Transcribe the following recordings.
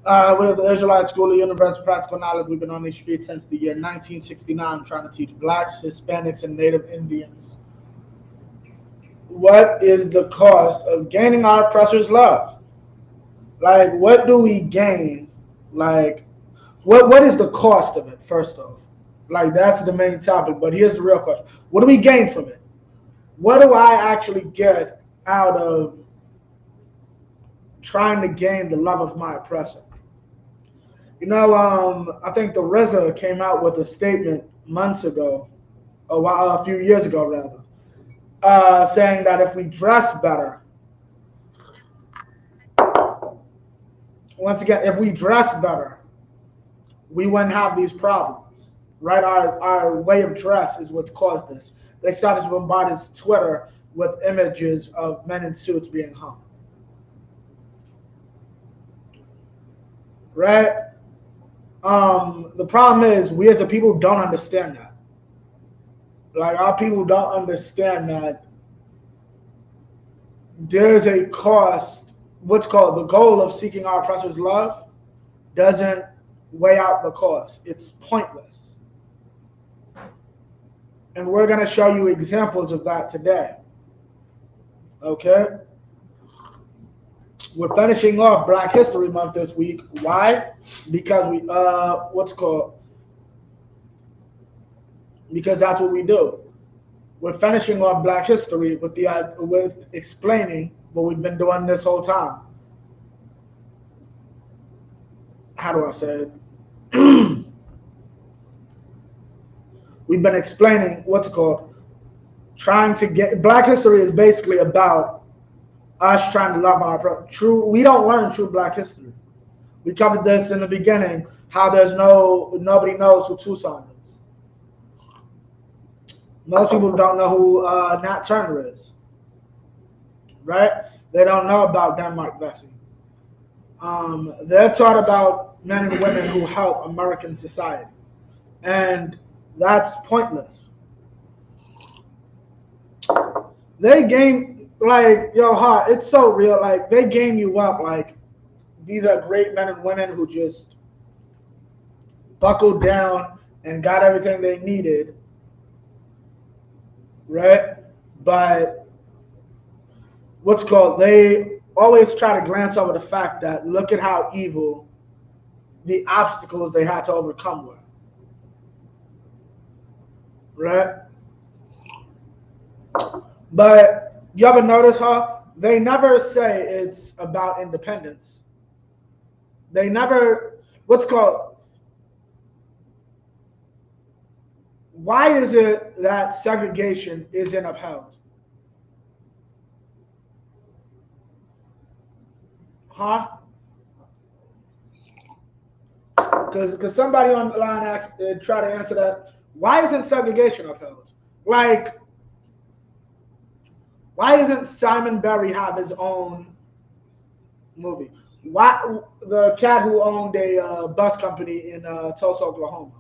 We're the Israelite School of Universal Practical Knowledge. We've been on these streets since the year 1969 trying to teach blacks, Hispanics, and Native Indians what is the cost of gaining our oppressor's love. Like, what do we gain? Like, what is the cost of it, first off? Like, that's the main topic. But here's the real question. What do we gain from it? What do I actually get out of trying to gain the love of my oppressor? I think the RZA came out with a statement months ago, a few years ago rather, saying that if we dress better, once again, if we dress better, we wouldn't have these problems, right? Our way of dress is what caused this. They started to bombard his Twitter with images of men in suits being hung, right? The problem is we as a people don't understand that. Like, our people don't understand that there's a cost. What's called the goal of seeking our oppressor's love doesn't weigh out the cost. It's pointless. And we're going to show you examples of that today. Okay? We're finishing off Black History Month this week. Why? Because because that's what we do. We're finishing off Black History with explaining what we've been doing this whole time. How do I say it? We've been explaining trying to get. Black History is basically about us trying to love our true. We don't learn true Black history. We covered this in the beginning. How nobody knows who Tucson is. Most people don't know who Nat Turner is, right? They don't know about Denmark Vesey. They're taught about men and women who help American society, and that's pointless. They game it's so real. Like, they game you up like these are great men and women who just buckled down and got everything they needed, right? But they always try to glance over the fact that look at how evil the obstacles they had to overcome were, right? But you ever notice how they never say it's about independence? They never, why is it that segregation isn't upheld? Huh? Because somebody on the line try to answer that. Why isn't segregation upheld? Like, why doesn't Simon Berry have his own movie? Why the cat who owned a bus company in Tulsa, Oklahoma?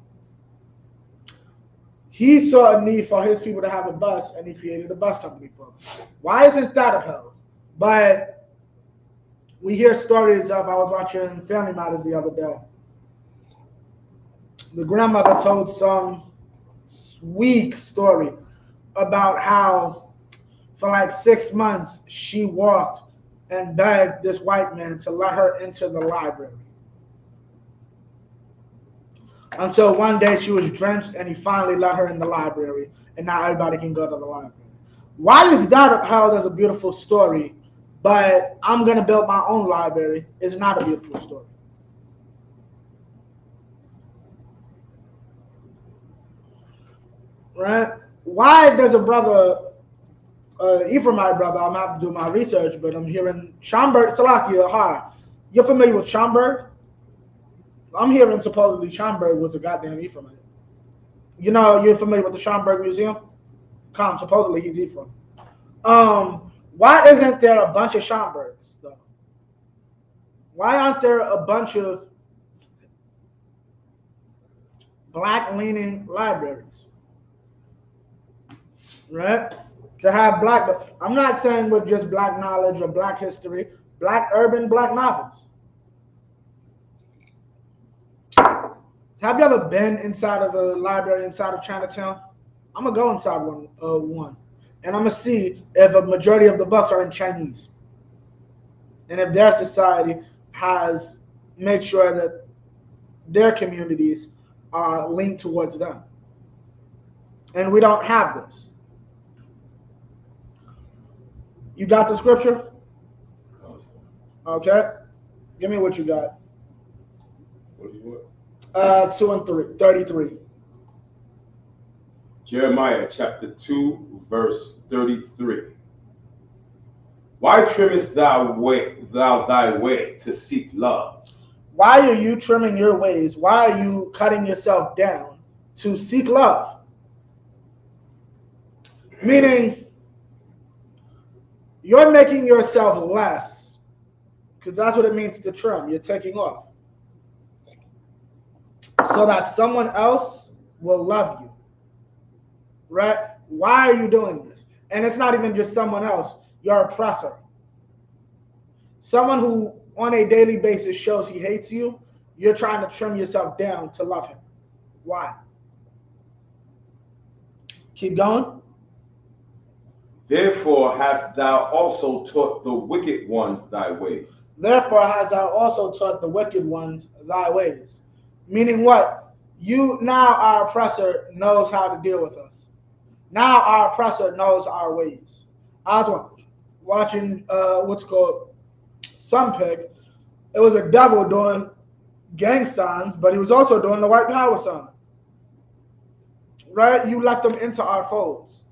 He saw a need for his people to have a bus, and he created a bus company for them. Why isn't that upheld? But we hear stories of. I was watching Family Matters the other day. The grandmother told some sweet story about how for like 6 months she walked and begged this white man to let her into the library. Until one day she was drenched and he finally let her in the library, and now everybody can go to the library. Why is that upheld as a beautiful story, but I'm going to build my own library is not a beautiful story? Right? Why does a brother, Ephraimite brother, I'm going to have to do my research, but I'm hearing Schomburg, Salakia, hi. You're familiar with Schomburg? I'm hearing supposedly Schomburg was a goddamn Ephraimite. You're familiar with the Schomburg Museum? Supposedly he's Ephraim. Why isn't there a bunch of Schomburgs, though? Why aren't there a bunch of black-leaning libraries? Right? To have I'm not saying with just black knowledge or black history, black urban, black novels. Have you ever been inside of a library inside of Chinatown? I'm gonna go inside one, and I'm gonna see if a majority of the books are in Chinese, and if their society has made sure that their communities are linked towards them. And we don't have this. You got the scripture? Okay. Give me what you got. What do you want? 2 and 3, 33. Jeremiah chapter 2, verse 33. Why trimmest thou thy way to seek love? Why are you trimming your ways? Why are you cutting yourself down to seek love? Meaning, you're making yourself less, because that's what it means to trim. You're taking off, so that someone else will love you. Right? Why are you doing this? And it's not even just someone else, your oppressor. Someone who on a daily basis shows he hates you, you're trying to trim yourself down to love him. Why? Keep going. Therefore hast thou also taught the wicked ones thy ways. Therefore hast thou also taught the wicked ones thy ways. Meaning what? You now, our oppressor, knows how to deal with us. Now our oppressor knows our ways. I was watching what's called Sunpig. It was a devil doing gang signs, but he was also doing the white power sign. Right? You let them into our folds.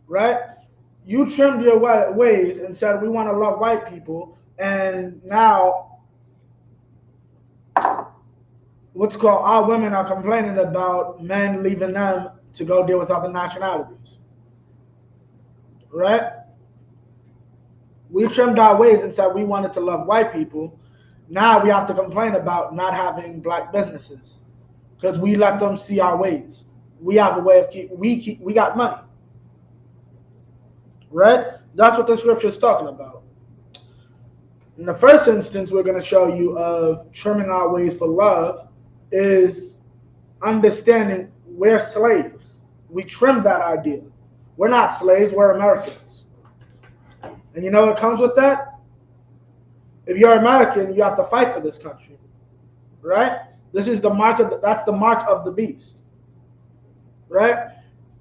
Right? You trimmed your ways and said we want to love white people, and now what's called our women are complaining about men leaving them to go deal with other nationalities. Right? We trimmed our ways and said we wanted to love white people. Now we have to complain about not having black businesses because we let them see our ways. We have a way of we got money. Right? That's what the scripture is talking about. In the first instance, we're going to show you of trimming our ways for love is understanding we're slaves. We trimmed that idea. We're not slaves, we're Americans. And you know what comes with that? If you're American, you have to fight for this country. Right? This is the mark of that's the mark of the beast. Right?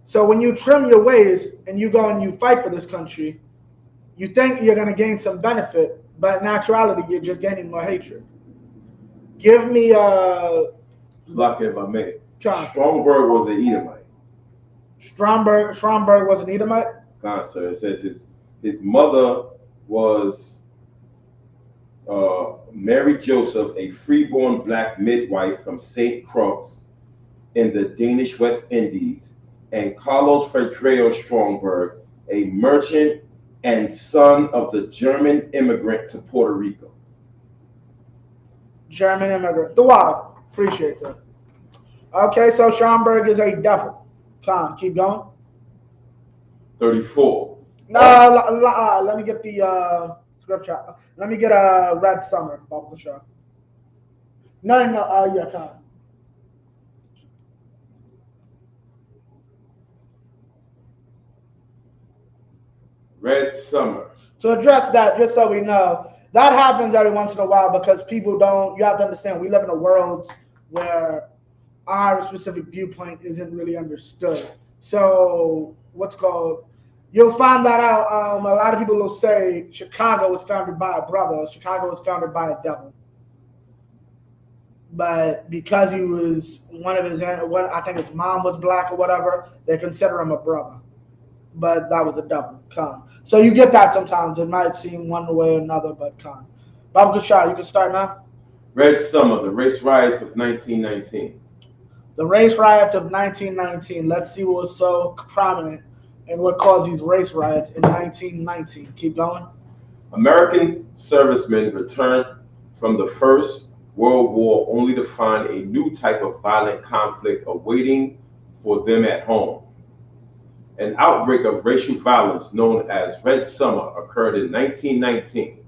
So when you trim your ways and you go and you fight for this country, you think you're going to gain some benefit, but in actuality, you're just gaining more hatred. Give me Like if I may. Con. Strongberg was an Edomite. Stromberg was an Edomite? Con, sir. It says his mother was Mary Joseph, a freeborn black midwife from St. Croix in the Danish West Indies, and Carlos Fredreo Stromberg, a merchant and son of the German immigrant to Puerto Rico. German immigrant. The water. Appreciate that. Okay, so Stromberg is a devil. Con, keep going. 34. Let me get the scripture. Let me get a Red Summer, Bubble Show. Yeah, Con. Red Summer. To address that, just so we know, that happens every once in a while because people don't, you have to understand, we live in a world where our specific viewpoint isn't really understood. So, what's called, you'll find that out. A lot of people will say Chicago was founded by a brother, Chicago was founded by a devil. But because he was I think his mom was black or whatever, they consider him a brother. But that was a devil. Con. So you get that sometimes. It might seem one way or another, but con. Baba Kashar, you can start now. Red Summer, the race riots of 1919. The race riots of 1919. Let's see what was so prominent and what caused these race riots in 1919. Keep going. American servicemen returned from the First World War only to find a new type of violent conflict awaiting for them at home. An outbreak of racial violence known as Red Summer occurred in 1919,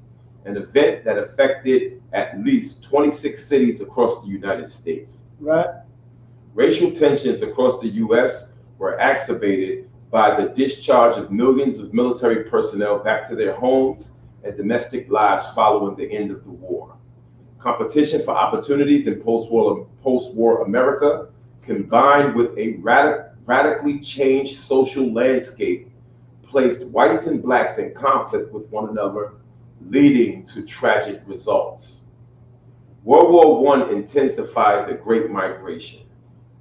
an event that affected at least 26 cities across the United States. Right. Racial tensions across the U.S. were exacerbated by the discharge of millions of military personnel back to their homes and domestic lives following the end of the war. Competition for opportunities in post-war America, combined with a radically changed social landscape, placed whites and blacks in conflict with one another, leading to tragic results. World War I intensified the Great Migration,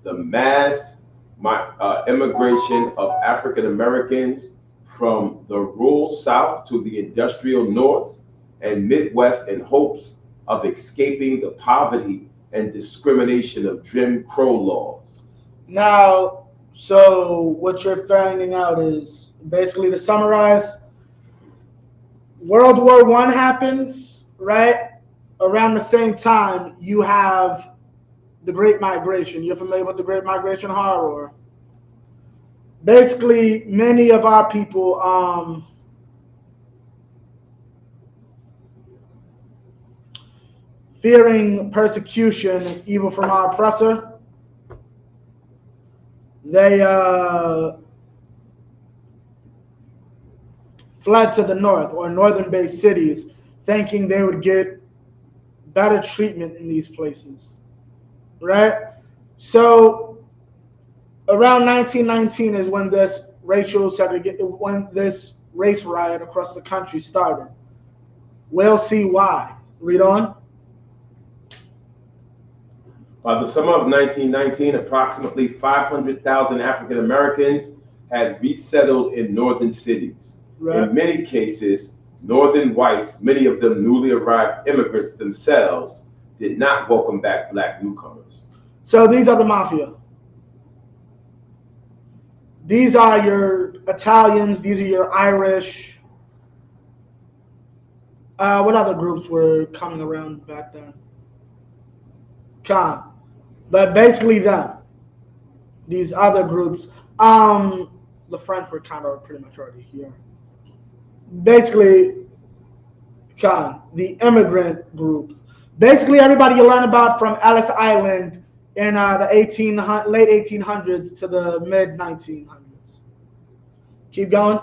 the mass immigration of African Americans from the rural South to the industrial North and Midwest in hopes of escaping the poverty and discrimination of Jim Crow laws. Now, so what you're finding out is basically to summarize, World War One happens, right? Around the same time, you have the Great Migration. You're familiar with the Great Migration horror? Basically, many of our people fearing persecution and evil from our oppressor, they fled to the north or northern-based cities, thinking they would get better treatment in these places, right? So around 1919 is when this when this race riot across the country started. We'll see why. Read on. By the summer of 1919, approximately 500,000 African Americans had resettled in northern cities. Right. In many cases, northern whites, many of them newly arrived immigrants themselves, did not welcome back black newcomers. So these are the mafia. These are your Italians. These are your Irish. What other groups were coming around back then? But basically them. These other groups. The French were kind of pretty much already here. Basically, the immigrant group. Basically, everybody you learn about from Ellis Island in the late 1800s to the mid 1900s. Keep going.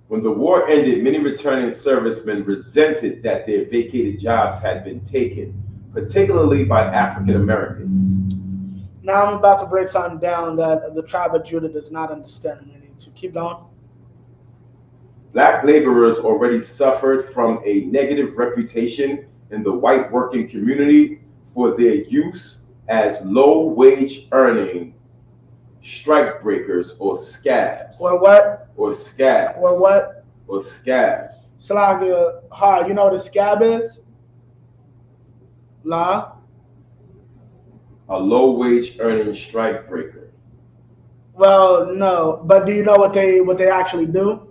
When the war ended, many returning servicemen resented that their vacated jobs had been taken, particularly by African Americans. Now I'm about to break something down that the tribe of Judah does not understand. So keep going. Black laborers already suffered from a negative reputation in the white working community for their use as low-wage earning strike breakers or scabs. Or what? Or scabs. Or what? Or scabs. Salagia, ha, you know what a scab is? La? A low-wage earning strike breaker. Well, no, but do you know what they actually do?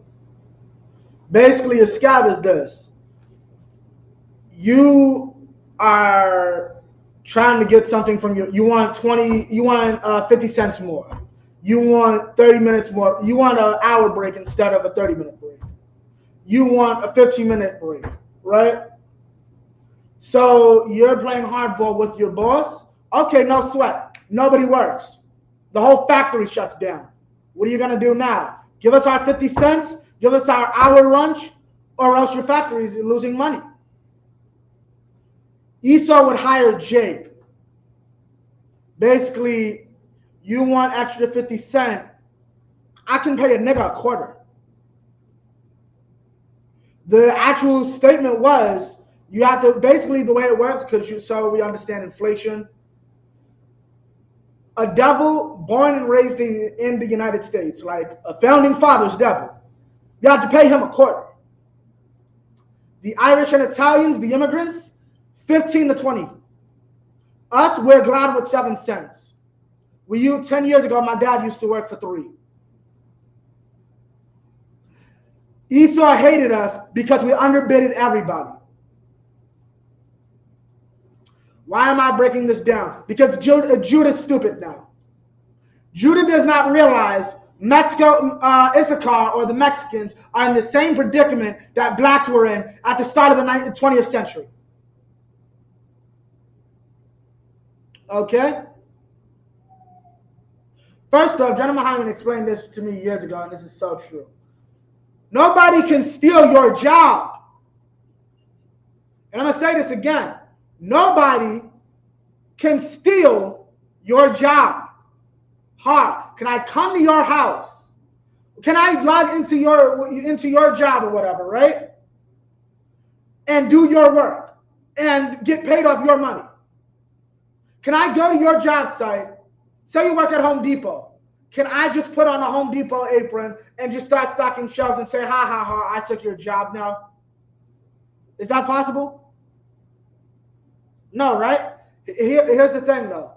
Basically, a scab is this. You are trying to get something from you want 50 cents more. You want 30 minutes more. You want an hour break instead of a 30-minute break. You want a 15-minute break, right? So you're playing hardball with your boss. Okay, no sweat. Nobody works. The whole factory shuts down. What are you going to do now? Give us our 50 cents? Give us our hour lunch? Or else your factory is losing money. Esau would hire Jake. Basically, you want extra 50 cents. I can pay a nigga a quarter. The actual statement was, you have to, basically the way it works, so we understand inflation. A devil born and raised in the United States, like a founding father's devil, you have to pay him a quarter. The Irish and Italians, the immigrants, 15 to 20. Us, we're glad with 7 cents. 10 years ago, my dad used to work for 3. Esau hated us because we underbidded everybody. Why am I breaking this down? Because Judah's stupid now. Judah does not realize Mexico, Issachar, or the Mexicans are in the same predicament that blacks were in at the start of the 20th century. Okay? First off, General Hyman explained this to me years ago, and this is so true. Nobody can steal your job. And I'm going to say this again. Nobody can steal your job. Hard. Can I come to your house? Can I log into your job or whatever, right? And do your work and get paid off your money? Can I go to your job site? Say you work at Home Depot. Can I just put on a Home Depot apron and just start stocking shelves and say, ha, ha, ha, I took your job now? Is that possible? No, right? Here's the thing, though.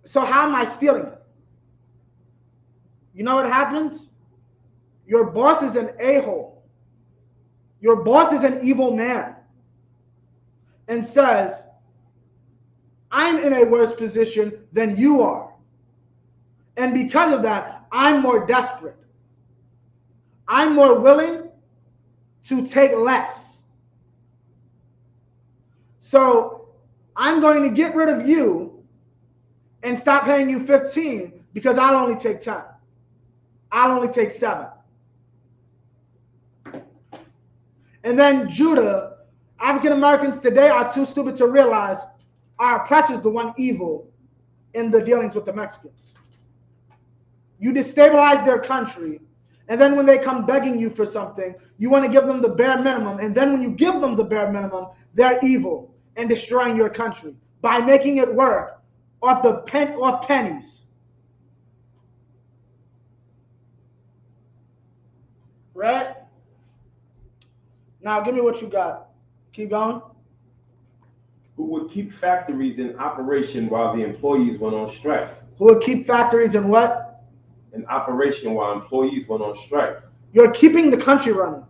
So how am I stealing it? You know what happens? Your boss is an a-hole. Your boss is an evil man and says, I'm in a worse position than you are. And because of that, I'm more desperate. I'm more willing to take less. So I'm going to get rid of you and stop paying you 15 because I'll only take 10. I'll only take 7. And then Judah, African Americans today are too stupid to realize our oppressor's the one evil in the dealings with the Mexicans. You destabilize their country, and then when they come begging you for something, you want to give them the bare minimum, and then when you give them the bare minimum, they're evil and destroying your country by making it work off pennies. Right? Now give me what you got. Keep going. Who would keep factories in operation while the employees went on strike? Who would keep factories in what? In operation while employees went on strike. You're keeping the country running.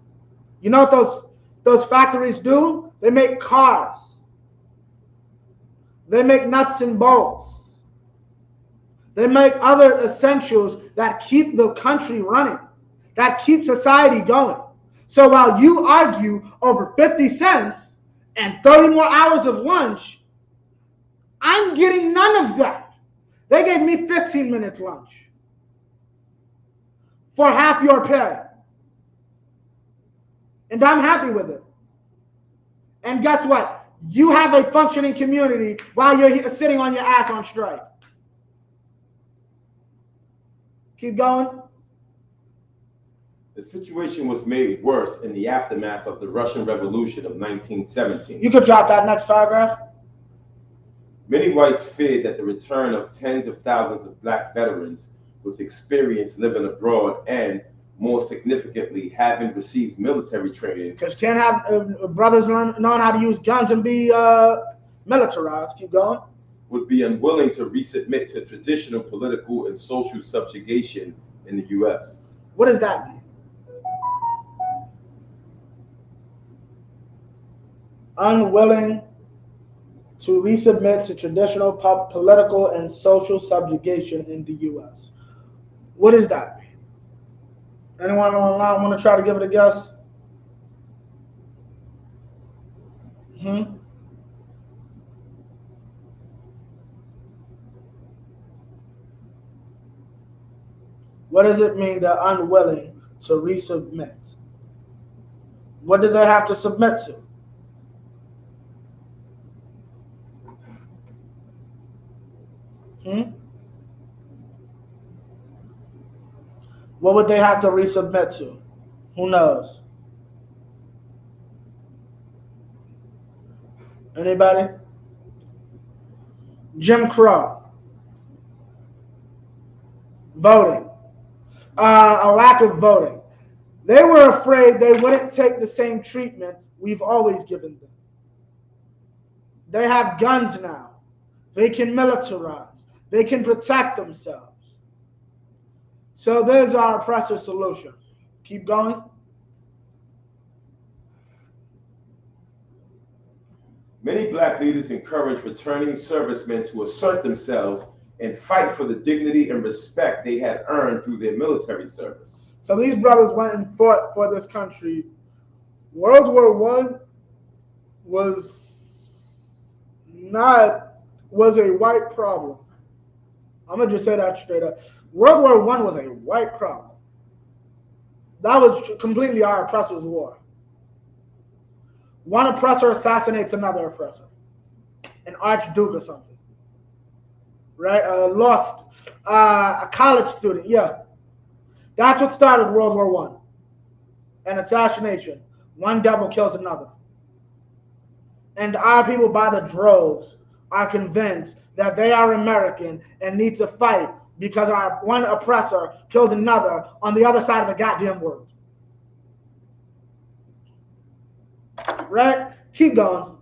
You know what those factories do? They make cars. They make nuts and bolts. They make other essentials that keep the country running, that keep society going. So while you argue over 50 cents and 30 more hours of lunch, I'm getting none of that. They gave me 15 minutes lunch for half your pay. And I'm happy with it. And guess what? You have a functioning community while you're sitting on your ass on strike. Keep going. The situation was made worse in the aftermath of the Russian Revolution of 1917. You could drop that next paragraph. Many whites feared that the return of tens of thousands of black veterans with experience living abroad and, more significantly, having received military training. Because you can't have brothers knowing how to use guns and be militarized. Keep going. Would be unwilling to resubmit to traditional political and social subjugation in the U.S. What does that mean? Unwilling to resubmit to traditional political and social subjugation in the U.S. What does that mean? Anyone online want to try to give it a guess? What does it mean they're unwilling to resubmit? What do they have to submit to? What would they have to resubmit to? Who knows? Anybody? Jim Crow. Voting. A lack of voting. They were afraid they wouldn't take the same treatment we've always given them. They have guns now. They can militarize. They can protect themselves. So there's our oppressor solution. Keep going. Many black leaders encourage returning servicemen to assert themselves and fight for the dignity and respect they had earned through their military service. So these brothers went and fought for this country. World War One was a white problem. I'm gonna just say that straight up. World War One was a white problem. That was completely our oppressor's war. One oppressor assassinates another oppressor, an archduke or something, right? A college student. Yeah, that's what started World War One. An assassination. One devil kills another. And our people by the droves are convinced that they are American and need to fight because our one oppressor killed another on the other side of the goddamn world. Right? Keep going.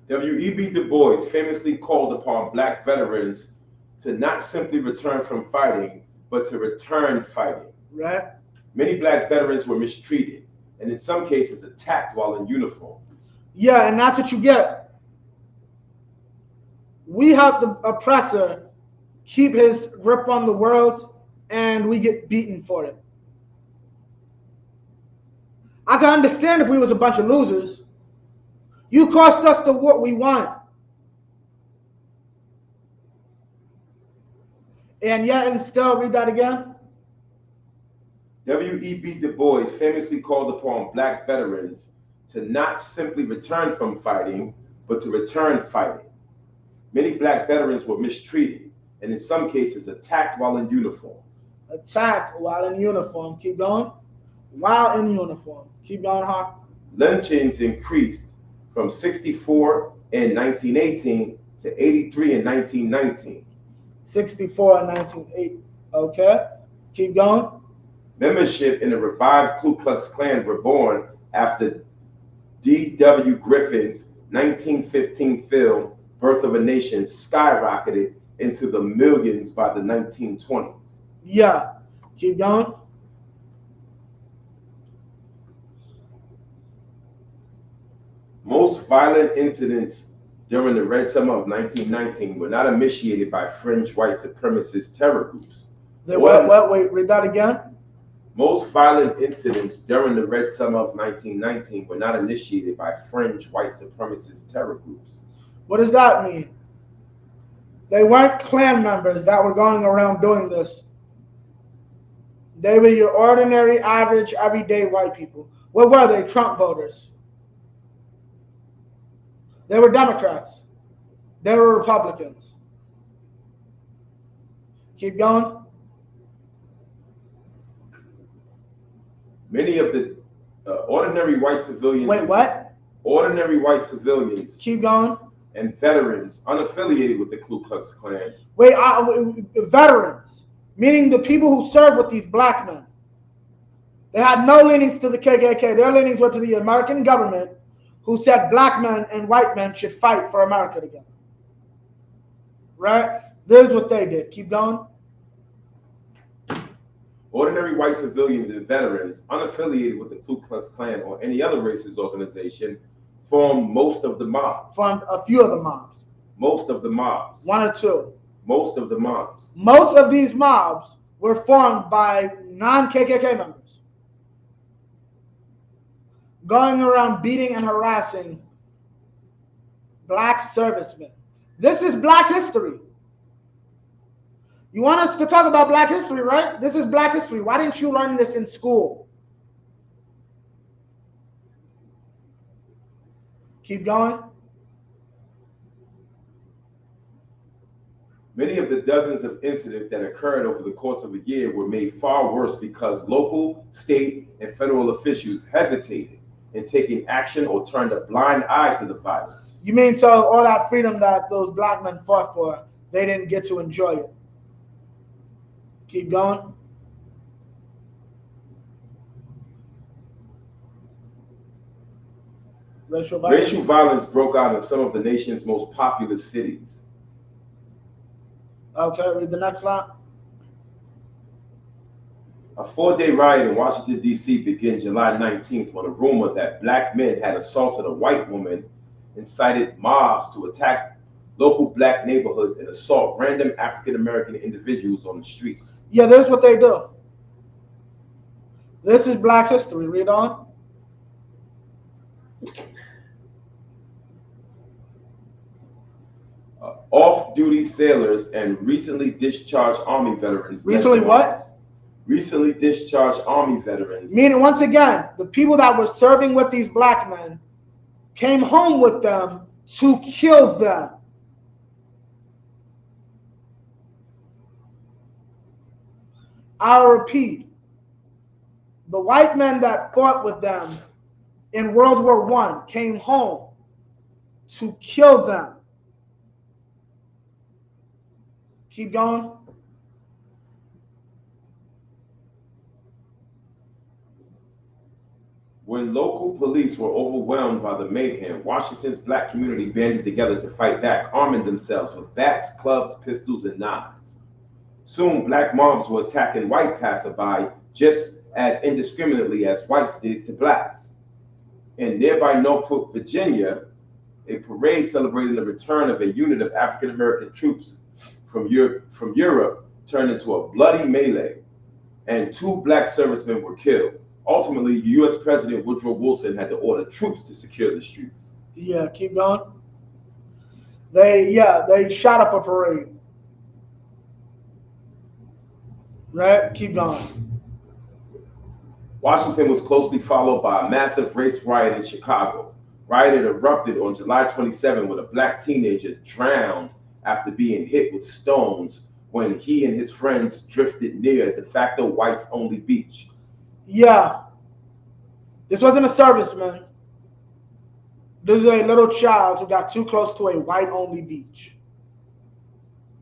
W.E.B. Du Bois famously called upon black veterans to not simply return from fighting, but to return fighting. Right? Many black veterans were mistreated and in some cases attacked while in uniform. Yeah, and that's what you get. We help the oppressor keep his grip on the world, and we get beaten for it. I can understand if we was a bunch of losers. You cost us the what we want. And yet and still, read that again. W.E.B. Du Bois famously called upon black veterans to not simply return from fighting, but to return fighting. Many black veterans were mistreated and in some cases attacked while in uniform. Attacked while in uniform. Keep going. While in uniform. Keep going, Hawk. Lynchings increased from 64 in 1918 to 83 in 1919. 64 and 1980. Okay. Keep going. Membership in the revived Ku Klux Klan were born after D.W. Griffin's 1915 film, Birth of a Nation, skyrocketed into the millions by the 1920s. Yeah. Keep going. Most violent incidents during the Red Summer of 1919 were not initiated by fringe white supremacist terror groups. Wait, read that again. Most violent incidents during the Red Summer of 1919 were not initiated by fringe white supremacist terror groups. What does that mean? They weren't Klan members that were going around doing this. They were your ordinary, average, everyday white people. What were they? Trump voters. They were Democrats. They were Republicans. Keep going. Many of the ordinary white civilians. Wait, what? Ordinary white civilians. Keep going. And veterans unaffiliated with the Ku Klux Klan. Wait, veterans, meaning the people who served with these black men. They had no leanings to the KKK. Their leanings were to the American government, who said black men and white men should fight for America together. Right? This is what they did. Keep going. Ordinary white civilians and veterans unaffiliated with the Ku Klux Klan or any other racist organization formed most of the mobs. Formed a few of the mobs. Most of the mobs. One or two. Most of the mobs. Most of these mobs were formed by non-KKK members, going around beating and harassing black servicemen. This is black history. You want us to talk about black history, right? This is black history. Why didn't you learn this in school? Keep going. Many of the dozens of incidents that occurred over the course of a year were made far worse because local, state, and federal officials hesitated in taking action or turned a blind eye to the violence. You mean so all that freedom that those black men fought for, they didn't get to enjoy it? Keep going. Racial violence broke out in some of the nation's most populous cities. Okay, read the next line. A 4-day riot in Washington, D.C. began July 19th when a rumor that black men had assaulted a white woman incited mobs to attack local black neighborhoods and assault random African American individuals on the streets. Yeah, this is what they do. This is Black history. Read on. Off-duty sailors and recently discharged Army veterans. Recently what? Recently discharged Army veterans. Meaning, once again, the people that were serving with these black men came home with them to kill them. I'll repeat. The white men that fought with them in World War I came home to kill them. Keep going. When local police were overwhelmed by the mayhem, Washington's black community banded together to fight back, arming themselves with bats, clubs, pistols, and knives. Soon, black mobs were attacking white passerby just as indiscriminately as whites did to blacks. In nearby Norfolk, Virginia, a parade celebrating the return of a unit of African American troops from Europe turned into a bloody melee, and 2 black servicemen were killed. Ultimately, U.S. President Woodrow Wilson had to order troops to secure the streets. Yeah, keep going. They shot up a parade. Right? Keep going. Washington was closely followed by a massive race riot in Chicago. Riot erupted on July 27 when a black teenager drowned after being hit with stones when he and his friends drifted near de facto whites-only beach. Yeah. This wasn't a serviceman. This is a little child who got too close to a white-only beach.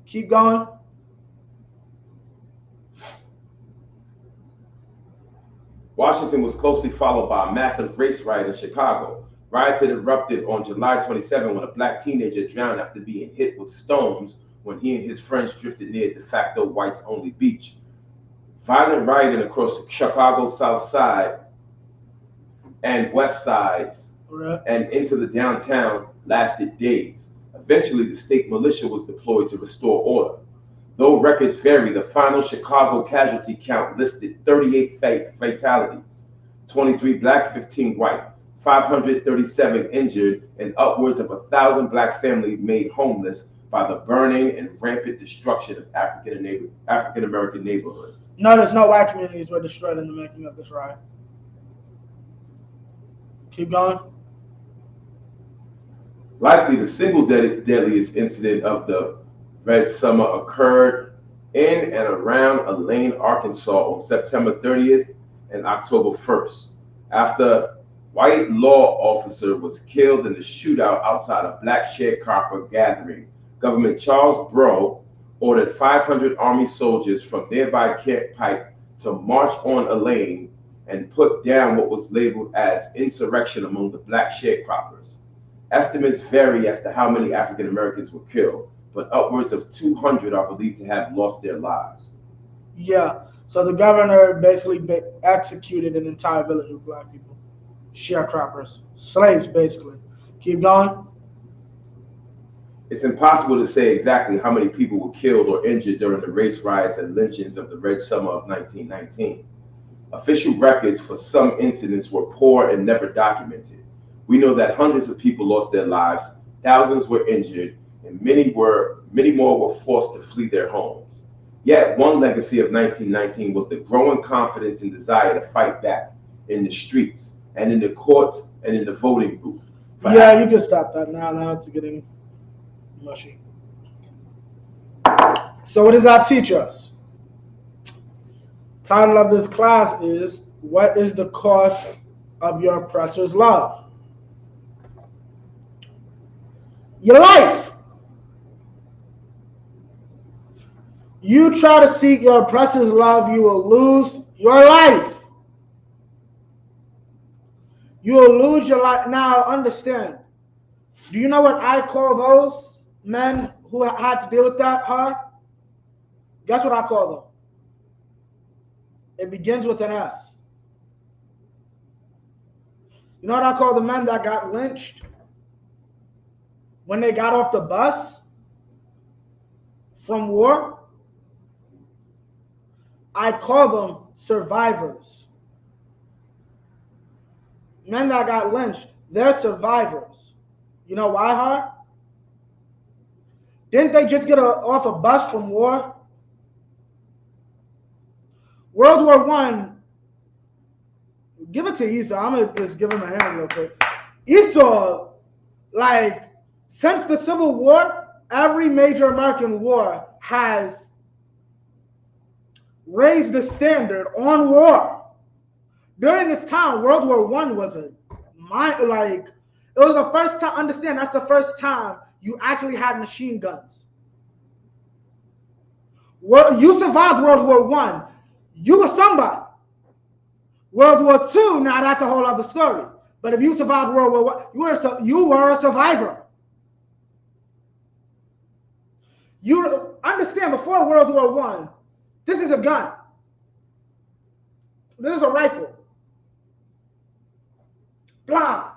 Keep going. Washington was closely followed by a massive race riot in Chicago. Riot erupted on July 27 when a black teenager drowned after being hit with stones when he and his friends drifted near de facto whites-only beach. Violent rioting across the Chicago South Side and West Sides and into the downtown lasted days. Eventually, the state militia was deployed to restore order. Though records vary, the final Chicago casualty count listed 38 fatalities, 23 black, 15 white, 537 injured, and upwards of 1,000 black families made homeless by the burning and rampant destruction of African American neighborhoods. Notice no white communities were destroyed in the making of this riot. Keep going. Likely the single deadliest incident of the Red Summer occurred in and around Elaine, Arkansas on September 30th and October 1st, after a white law officer was killed in a shootout outside a black sharecropper gathering. Governor Charles Breaux ordered 500 Army soldiers from nearby Camp Pike to march on Elaine and put down what was labeled as insurrection among the black sharecroppers. Estimates vary as to how many African Americans were killed, but upwards of 200 are believed to have lost their lives. Yeah, so the governor basically executed an entire village of black people. Sharecroppers. Slaves, basically. Keep going. It's impossible to say exactly how many people were killed or injured during the race riots and lynchings of the Red Summer of 1919. Official records for some incidents were poor and never documented. We know that hundreds of people lost their lives, thousands were injured, and many more were forced to flee their homes. Yet one legacy of 1919 was the growing confidence and desire to fight back in the streets and in the courts and in the voting booth. Yeah, you can stop that now. Now it's getting mushy. So what does that teach us? Title of this class is, what is the cost of your oppressor's love? Your life. You try to seek your oppressor's love, you will lose your life. You will lose your life. Now, understand. Do you know what I call those men who had to deal with that hard? Guess what I call them? It begins with an S. You know what I call the men that got lynched when they got off the bus from war, I call them survivors. Men that got lynched, they're survivors. You know why, Har? Didn't they just get off a bus from war? World War One. Give it to Esau. I'm gonna just give him a hand real quick. Esau, like, since the Civil War, every major American war has raised the standard on war. During its time, World War One was it was the first time. Understand, that's the first time you actually had machine guns. You survived World War One, you were somebody. World War Two, now that's a whole other story. But if you survived World War One, you were a survivor. You understand, before World War One, this is a gun. This is a rifle. Blah.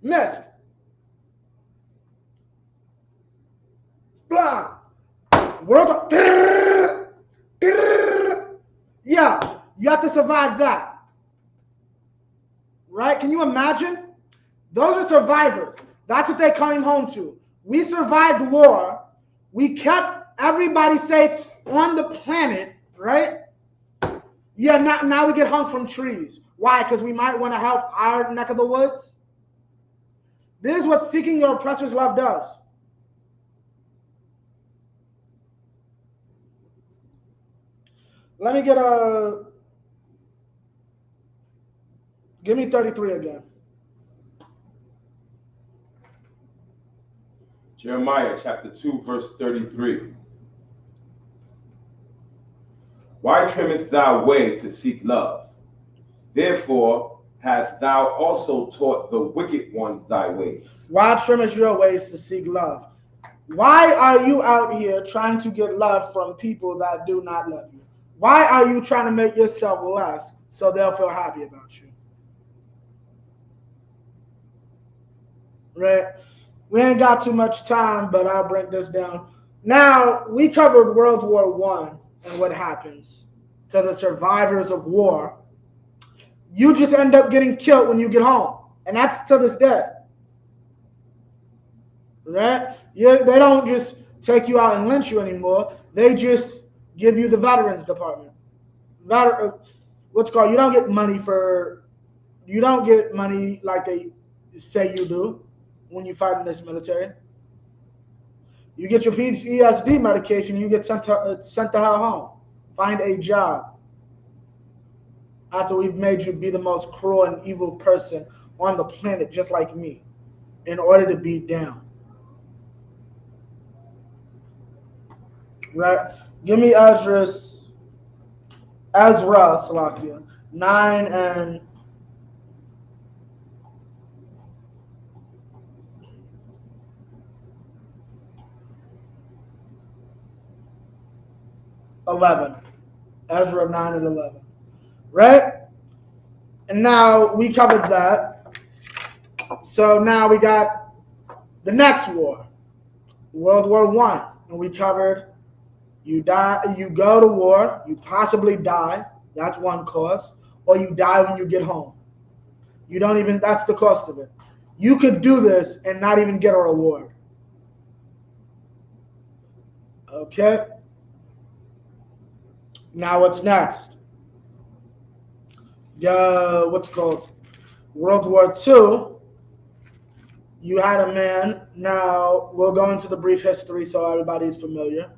Missed. Blah. World War. Yeah, you have to survive that. Right? Can you imagine? Those are survivors. That's what they came home to. We survived war. We kept everybody safe on the planet, right? Yeah, now we get hung from trees. Why? Because we might want to help our neck of the woods. This is what seeking your oppressor's love does. Let me get give me 33 again. Jeremiah chapter 2, verse 33. Why trimmest thou way to seek love? Therefore hast thou also taught the wicked ones thy ways. Why trimmest your ways to seek love? Why are you out here trying to get love from people that do not love you? Why are you trying to make yourself less so they'll feel happy about you? Right? We ain't got too much time, but I'll break this down. Now, we covered World War One and what happens to the survivors of war. You just end up getting killed when you get home. And that's to this day. Right? They don't just take you out and lynch you anymore. They just give you the Veterans Department. What's called, you don't get money like they say you do when you fight in this military. You get your PTSD medication, you get sent to hell home. Find a job. After we've made you be the most cruel and evil person on the planet, just like me, in order to be down. Right? Give me Ezra, Salakia, 9 and 11. Ezra 9 and 11. Right? And now we covered that. So now we got the next war, World War One, and we covered you go to war, you possibly die, that's one cost, or you die when you get home. That's the cost of it. You could do this and not even get a reward. Okay? Now what's next? What's called World War II. You had a man. Now we'll go into the brief history so everybody's familiar.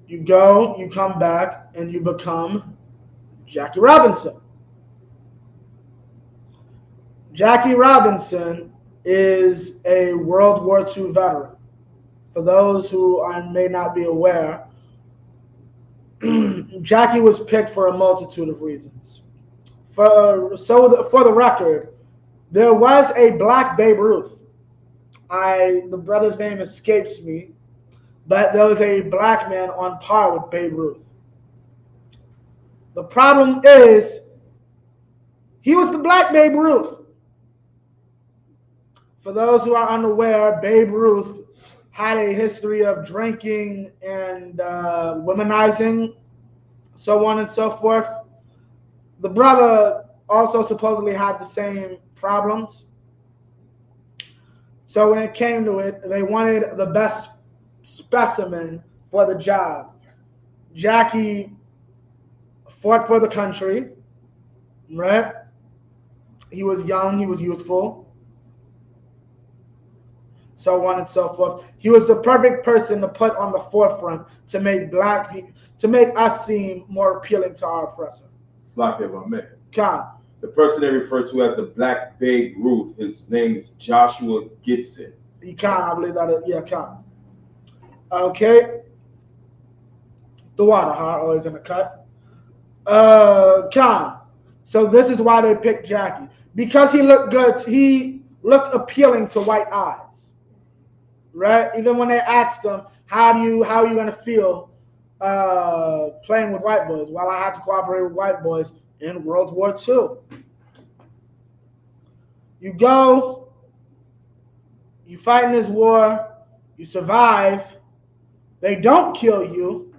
You go, you come back, and you become Jackie Robinson. Jackie Robinson is a World War II veteran. For those who may not be aware, Jackie was picked for a multitude of reasons. For the record, there was a black Babe Ruth. The brother's name escapes me, but there was a black man on par with Babe Ruth. The problem is, he was the black Babe Ruth. For those who are unaware, Babe Ruth had a history of drinking and womanizing, so on and so forth. The brother also supposedly had the same problems. So when it came to it, they wanted the best specimen for the job. Jackie fought for the country, right? He was young, he was youthful, so on and so forth. He was the perfect person to put on the forefront to make black people, to make us seem more appealing to our oppressor. Slack if I may. Khan. The person they refer to as the Black Babe Ruth, his name is Joshua Gibson. Khan, I believe that is, yeah, Khan. Okay. The water, huh? Always in the cut. Khan. So this is why they picked Jackie. Because he looked good, he looked appealing to white eyes. Right? Even when they asked him, how are you gonna feel playing with white boys? Well, I had to cooperate with white boys in World War II. You go, you fight in this war, you survive, they don't kill you,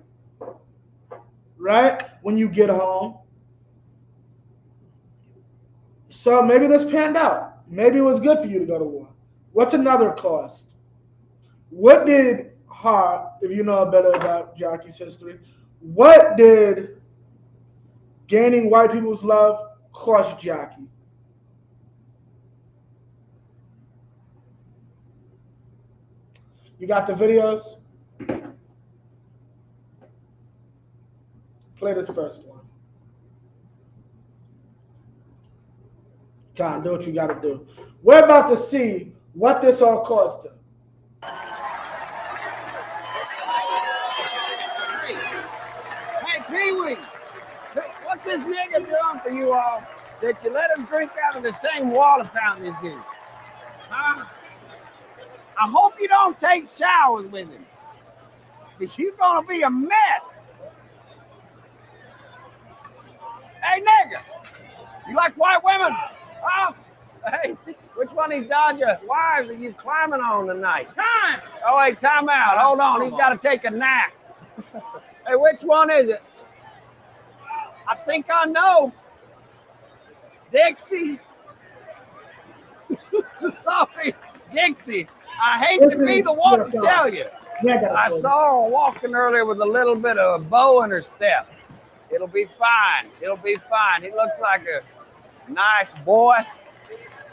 right? When you get home. So maybe this panned out. Maybe it was good for you to go to war. What's another cost? What did if you know better about Jackie's history, what did gaining white people's love cost Jackie? You got the videos? Play this first one. God, do what you got to do. We're about to see what this all cost him. Hey, Pee-wee, what's this nigga doing for you all that you let him drink out of the same water fountain as you? Huh? I hope you don't take showers with him, because you're going to be a mess. Hey, nigga, you like white women? Huh? Hey, which one of these Dodger wives are you climbing on tonight? Time! Oh, wait, time out. Hold on. He's got to take a nap. Hey, which one is it? I think I know. Dixie. Sorry, Dixie. I hate to be the one to tell you. I saw her walking earlier with a little bit of a bow in her step. It'll be fine. It'll be fine. He looks like a nice boy.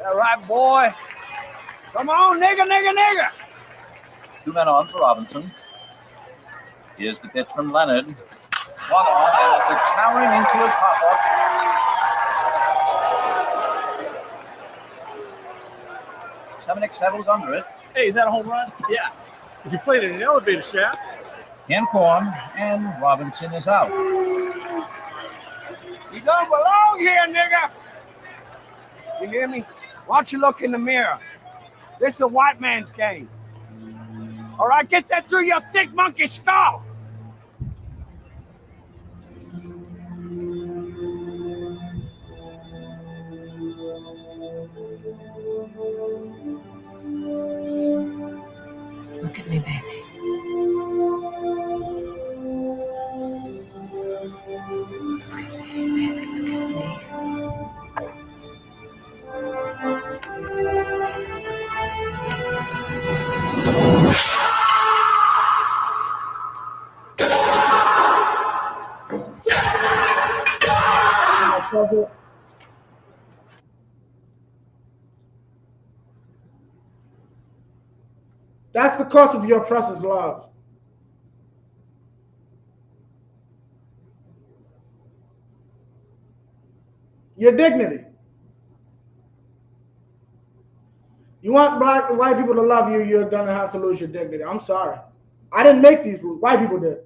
All right, boy. Come on, nigga, nigga, nigga. 2 men on for Robinson. Here's the pitch from Leonard. 1 on, and it's a towering into his pop-up. 7x7's under it. Hey, is that a home run? Yeah. If you played in an elevator shaft. Ken Korn, and Robinson is out. You don't belong here, nigga. You hear me? Why don't you look in the mirror? This is a white man's game. All right, get that through your thick monkey skull. Look at me, baby. Look at me, baby. Look at me. That's the cost of your oppressor's love. Your dignity. You want black and white people to love you, you're gonna have to lose your dignity. I'm sorry. I didn't make these rules. White people did.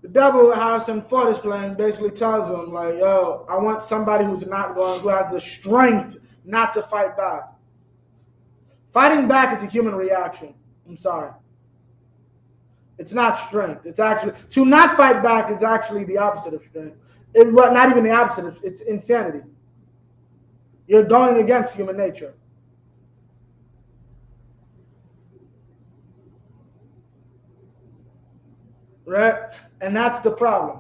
The devil, Harrison Ford is playing, basically tells him, like, yo, I want somebody who has the strength not to fight back. Fighting back is a human reaction. I'm sorry. It's not strength. It's actually, to not fight back is actually the opposite of strength. Not even the opposite. It's insanity. You're going against human nature. Right? And that's the problem.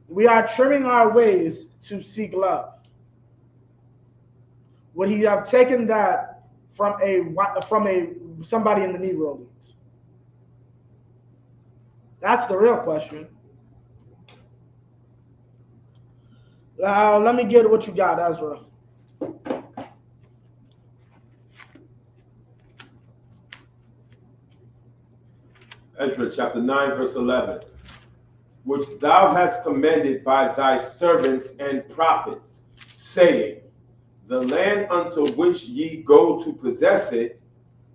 We are trimming our ways to seek love. Would he have taken that from somebody in the Negro Leagues? That's the real question. Let me get what you got, Ezra. Ezra chapter 9, verse 11. Which thou hast commanded by thy servants and prophets, saying, the land unto which ye go to possess it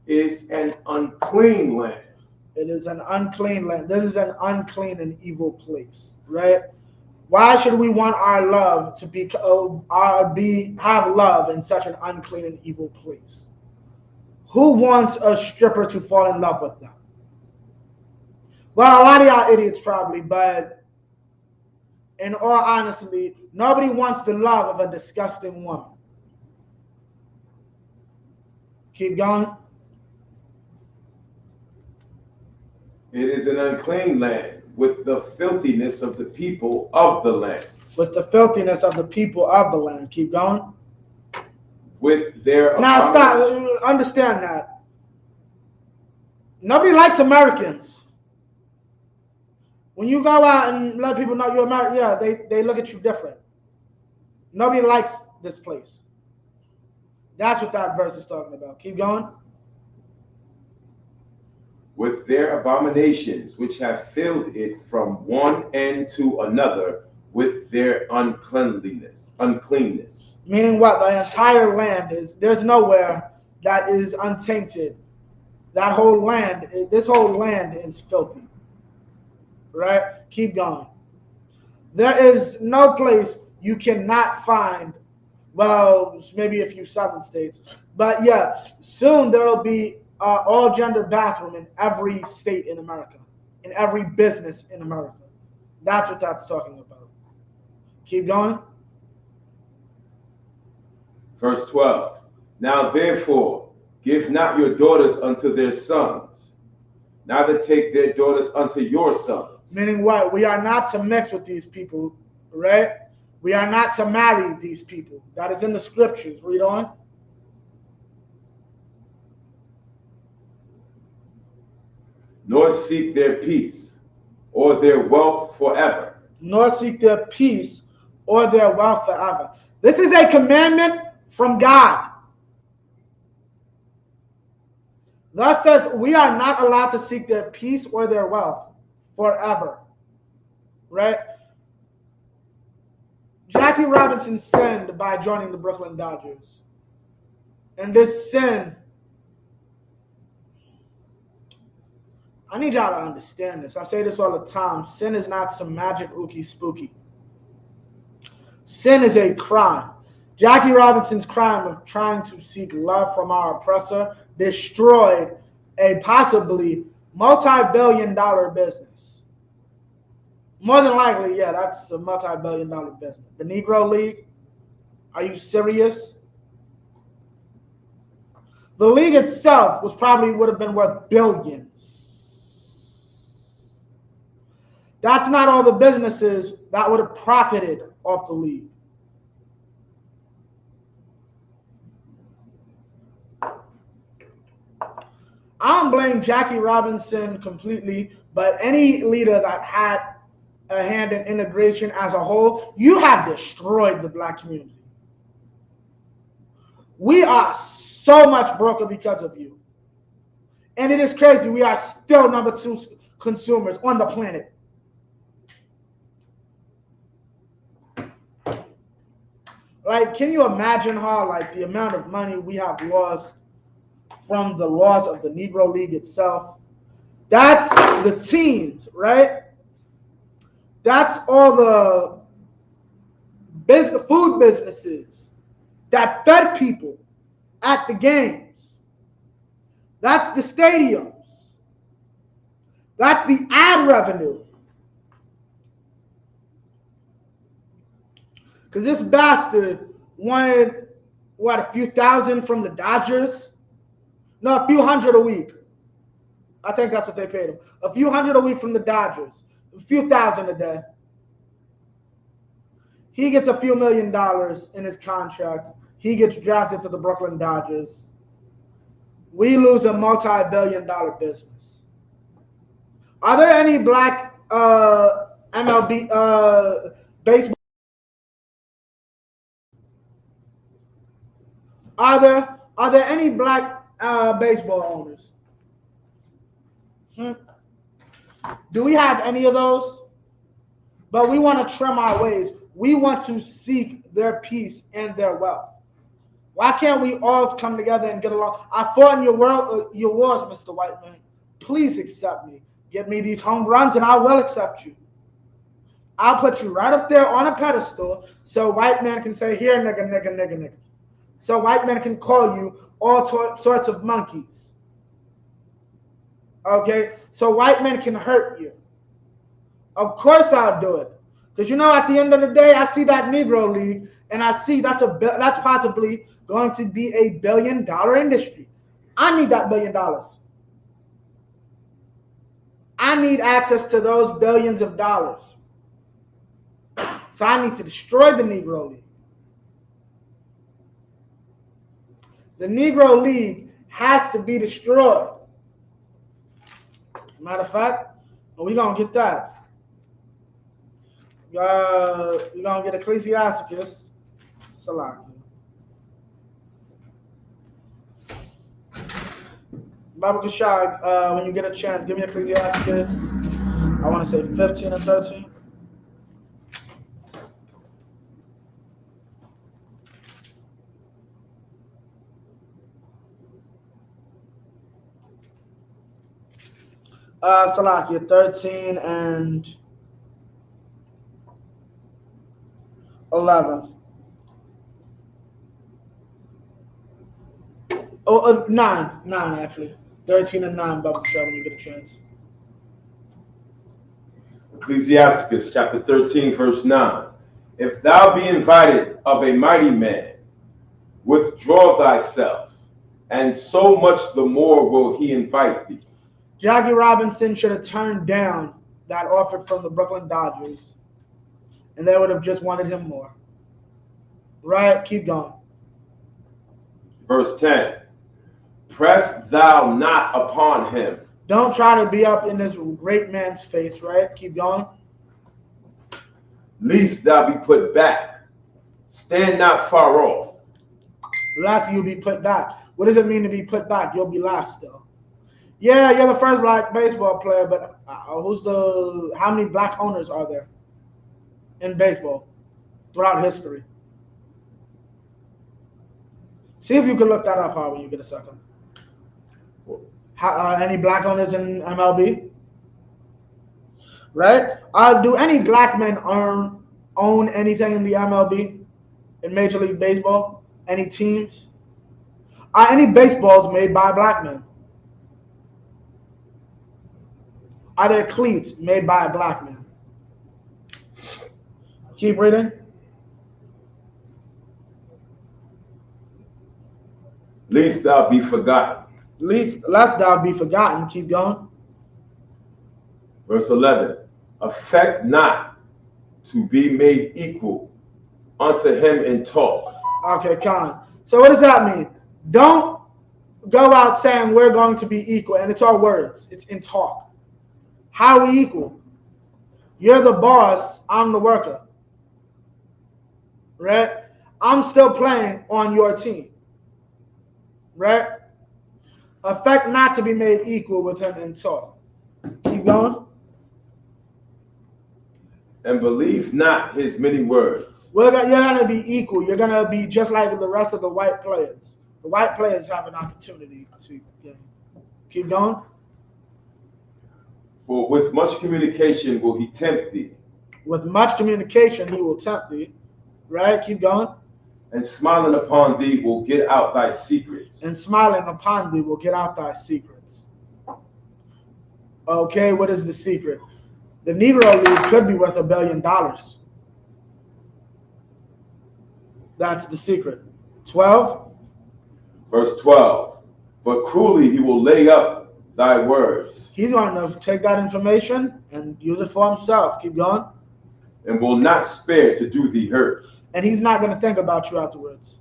is an unclean land. It is an unclean land. This is an unclean and evil place, right? Why should we want our love to have love in such an unclean and evil place? Who wants a stripper to fall in love with them? Well, a lot of y'all idiots probably, but in all honesty, nobody wants the love of a disgusting woman. Keep going. It is an unclean land with the filthiness of the people of the land. With the filthiness of the people of the land. Keep going. With their Now stop. Understand that. Nobody likes Americans. When you go out and let people know you're American, yeah, they look at you different. Nobody likes this place. That's what that verse is talking about. Keep going. With their abominations, which have filled it from one end to another, with their uncleanness. Meaning what? The entire land there's nowhere that is untainted. That whole land, this whole land is filthy. Right? Keep going. There is no place you cannot find, well, maybe a few southern states, but yeah, soon there will be all gender bathroom in every state in America, in every business in America. That's what that's talking about. Keep going. Verse 12. Now therefore, give not your daughters unto their sons, neither take their daughters unto your sons. Meaning what? We are not to mix with these people, right? We are not to marry these people. That is in the scriptures. Read on. Nor seek their peace or their wealth forever. Nor seek their peace or their wealth forever. This is a commandment from God. Thus said, we are not allowed to seek their peace or their wealth forever. Right? Jackie Robinson sinned by joining the Brooklyn Dodgers. And this sin, I need y'all to understand this. I say this all the time. Sin is not some magic ookie spooky. Sin is a crime. Jackie Robinson's crime of trying to seek love from our oppressor destroyed a possibly multi-billion-dollar business. More than likely, yeah, that's a multi-billion-dollar business. The Negro League? Are you serious? The league itself would have been worth billions. That's not all the businesses that would have profited off the league. I don't blame Jackie Robinson completely, but any leader that had a hand in integration as a whole, you have destroyed the black community. We are so much broker because of you. And it is crazy. We are still number 2 consumers on the planet. Like, can you imagine how, like, the amount of money we have lost from the loss of the Negro League itself? That's the teams, right? That's all the food businesses that fed people at the games. That's the stadiums. That's the ad revenue. Because this bastard wanted, what, a few thousand from the Dodgers? No, a few hundred a week. I think that's what they paid him. A few hundred a week from the Dodgers. A few thousand a day. He gets a few $1 million in his contract. He gets drafted to the Brooklyn Dodgers. We lose a multi-billion-dollar business. Are there any black MLB baseball? Are there any black baseball owners? Do we have any of those? But we want to trim our ways. We want to seek their peace and their wealth. Why can't we all come together and get along? I fought in your wars, Mr. Whiteman. Please accept me. Get me these home runs and I will accept you. I'll put you right up there on a pedestal so white man can say, here, nigga, nigga, nigga, nigga. So white man can call you all sorts of monkeys. Okay? So white men can hurt you. Of course I'll do it. Because you know, at the end of the day, I see that Negro League, and I see that's possibly going to be a $1 billion industry. I need that $1 billion. I need access to those billions of dollars. So I need to destroy the Negro League. The Negro League has to be destroyed. Matter of fact, we're going to get that. We're going to get Ecclesiasticus. Salaki. Baba Kashag, when you get a chance, give me Ecclesiasticus. I want to say 15 and 13. Salakia, 13 and 11. Oh, 9 actually. 13 and 9, Baba Kashag, when you get a chance. Ecclesiasticus chapter 13, verse 9. If thou be invited of a mighty man, withdraw thyself, and so much the more will he invite thee. Jackie Robinson should have turned down that offer from the Brooklyn Dodgers, and they would have just wanted him more. Right? Keep going. Verse 10. Press thou not upon him. Don't try to be up in this great man's face, right? Keep going. Lest thou be put back. Stand not far off. Last you'll be put back. What does it mean to be put back? You'll be last still. Yeah, you're the first black baseball player, but how many black owners are there in baseball throughout history? See if you can look that up, how when you get a second. Any black owners in MLB? Right? Do any black men own anything in the MLB? In Major League Baseball? Any teams? Are any baseballs made by black men? Are there cleats made by a black man? Keep reading. Lest thou be forgotten. Lest thou be forgotten. Keep going. Verse 11. Affect not to be made equal unto him in talk. Okay, Con. So what does that mean? Don't go out saying we're going to be equal, and it's all words. It's in talk. How are we equal? You're the boss, I'm the worker. Right? I'm still playing on your team. Right? Affect not to be made equal with him in talk. Keep going. And believe not his many words. Well, you're going to be equal. You're going to be just like the rest of the white players. The white players have an opportunity to keep going. For with much communication will he tempt thee. With much communication he will tempt thee. Right? Keep going. And smiling upon thee will get out thy secrets. And smiling upon thee will get out thy secrets. Okay, what is the secret? The Negro League could be worth $1 billion. That's the secret. 12. Verse 12. But cruelly he will lay up thy words. He's going to take that information and use it for himself. Keep going. And will not spare to do thee hurt. And he's not going to think about you afterwards.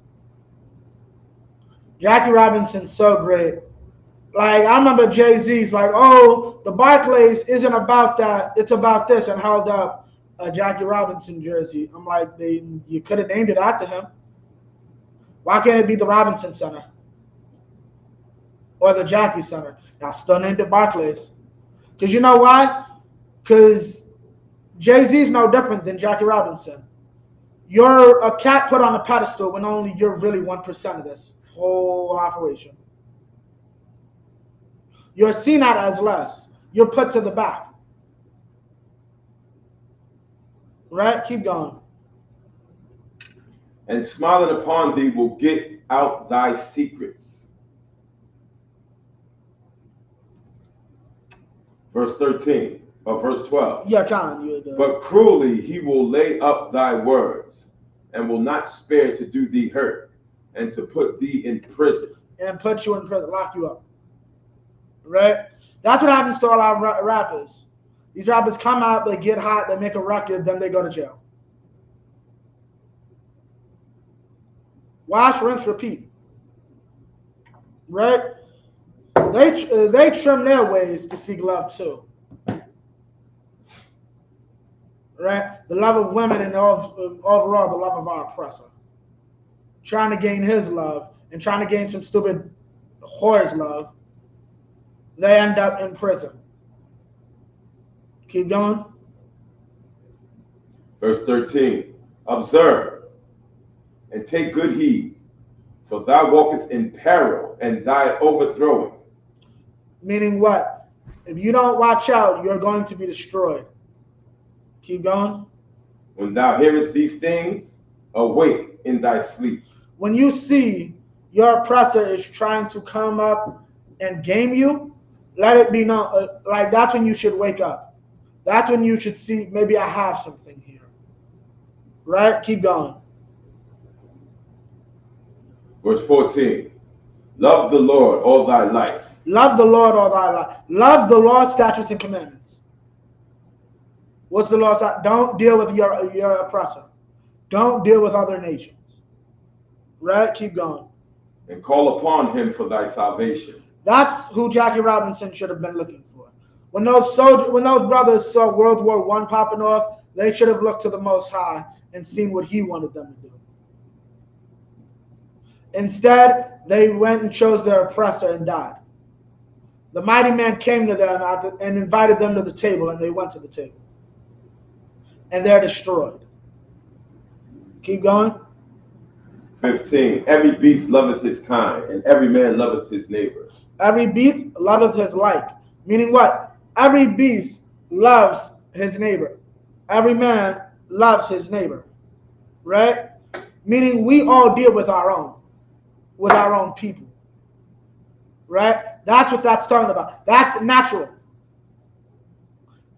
Jackie Robinson's so great. Like, I remember Jay-Z's like, oh, the Barclays isn't about that. It's about this, and held up a Jackie Robinson jersey. I'm like, you could have named it after him. Why can't it be the Robinson Center? Or the Jackie Center? I still named it Barclays. Because you know why? Because Jay-Z's no different than Jackie Robinson. You're a cat put on a pedestal when only you're really 1% of this whole operation. You're seen at as less. You're put to the back. Right? Keep going. And smiling upon thee will get out thy secrets. Verse 13, or verse 12. Yeah, Con. But cruelly he will lay up thy words, and will not spare to do thee hurt, and to put thee in prison. And put you in prison, lock you up. Right? That's what happens to all our rappers. These rappers come out, they get hot, they make a record, then they go to jail. Wash, rinse, repeat. Right? They trim their ways to seek love too. Right? The love of women and overall the love of our oppressor. Trying to gain his love and trying to gain some stupid whore's love. They end up in prison. Keep going. Verse 13. Observe and take good heed, for thou walkest in peril and thy overthrowing. Meaning what? If you don't watch out, you're going to be destroyed. Keep going. When thou hearest these things, awake in thy sleep. When you see your oppressor is trying to come up and game you, let it be known. Like, that's when you should wake up. That's when you should see, maybe I have something here. Right? Keep going. Verse 14. Love the Lord all thy life. Love the Lord all thy life. Love the law, statutes, and commandments. What's the law? Don't deal with your oppressor. Don't deal with other nations. Right? Keep going. And call upon him for thy salvation. That's who Jackie Robinson should have been looking for. When those brothers saw World War I popping off, they should have looked to the Most High and seen what he wanted them to do. Instead, they went and chose their oppressor and died. The mighty man came to them and invited them to the table, and they went to the table. And they're destroyed. Keep going. 15. Every beast loveth his kind, and every man loveth his neighbor. Every beast loveth his like. Meaning what? Every beast loves his neighbor. Every man loves his neighbor. Right? Meaning we all deal with our own people. Right? That's what that's talking about. That's natural.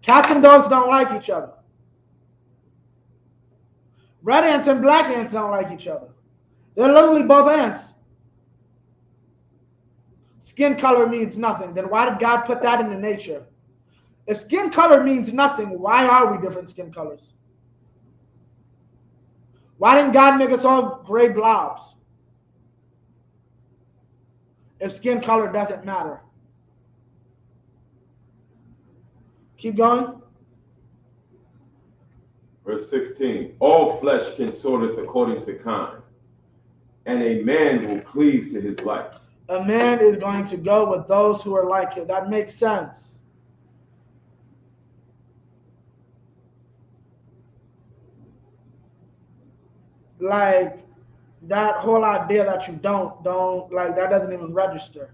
Cats and dogs don't like each other. Red ants and black ants don't like each other. They're literally both ants. Skin color means nothing. Then why did God put that into nature? If skin color means nothing, why are we different skin colors? Why didn't God make us all gray blobs? If skin color doesn't matter. Keep going. Verse 16. All flesh consorteth according to kind, and a man will cleave to his life. A man is going to go with those who are like him. That makes sense. Like, that whole idea that you don't, like, that doesn't even register.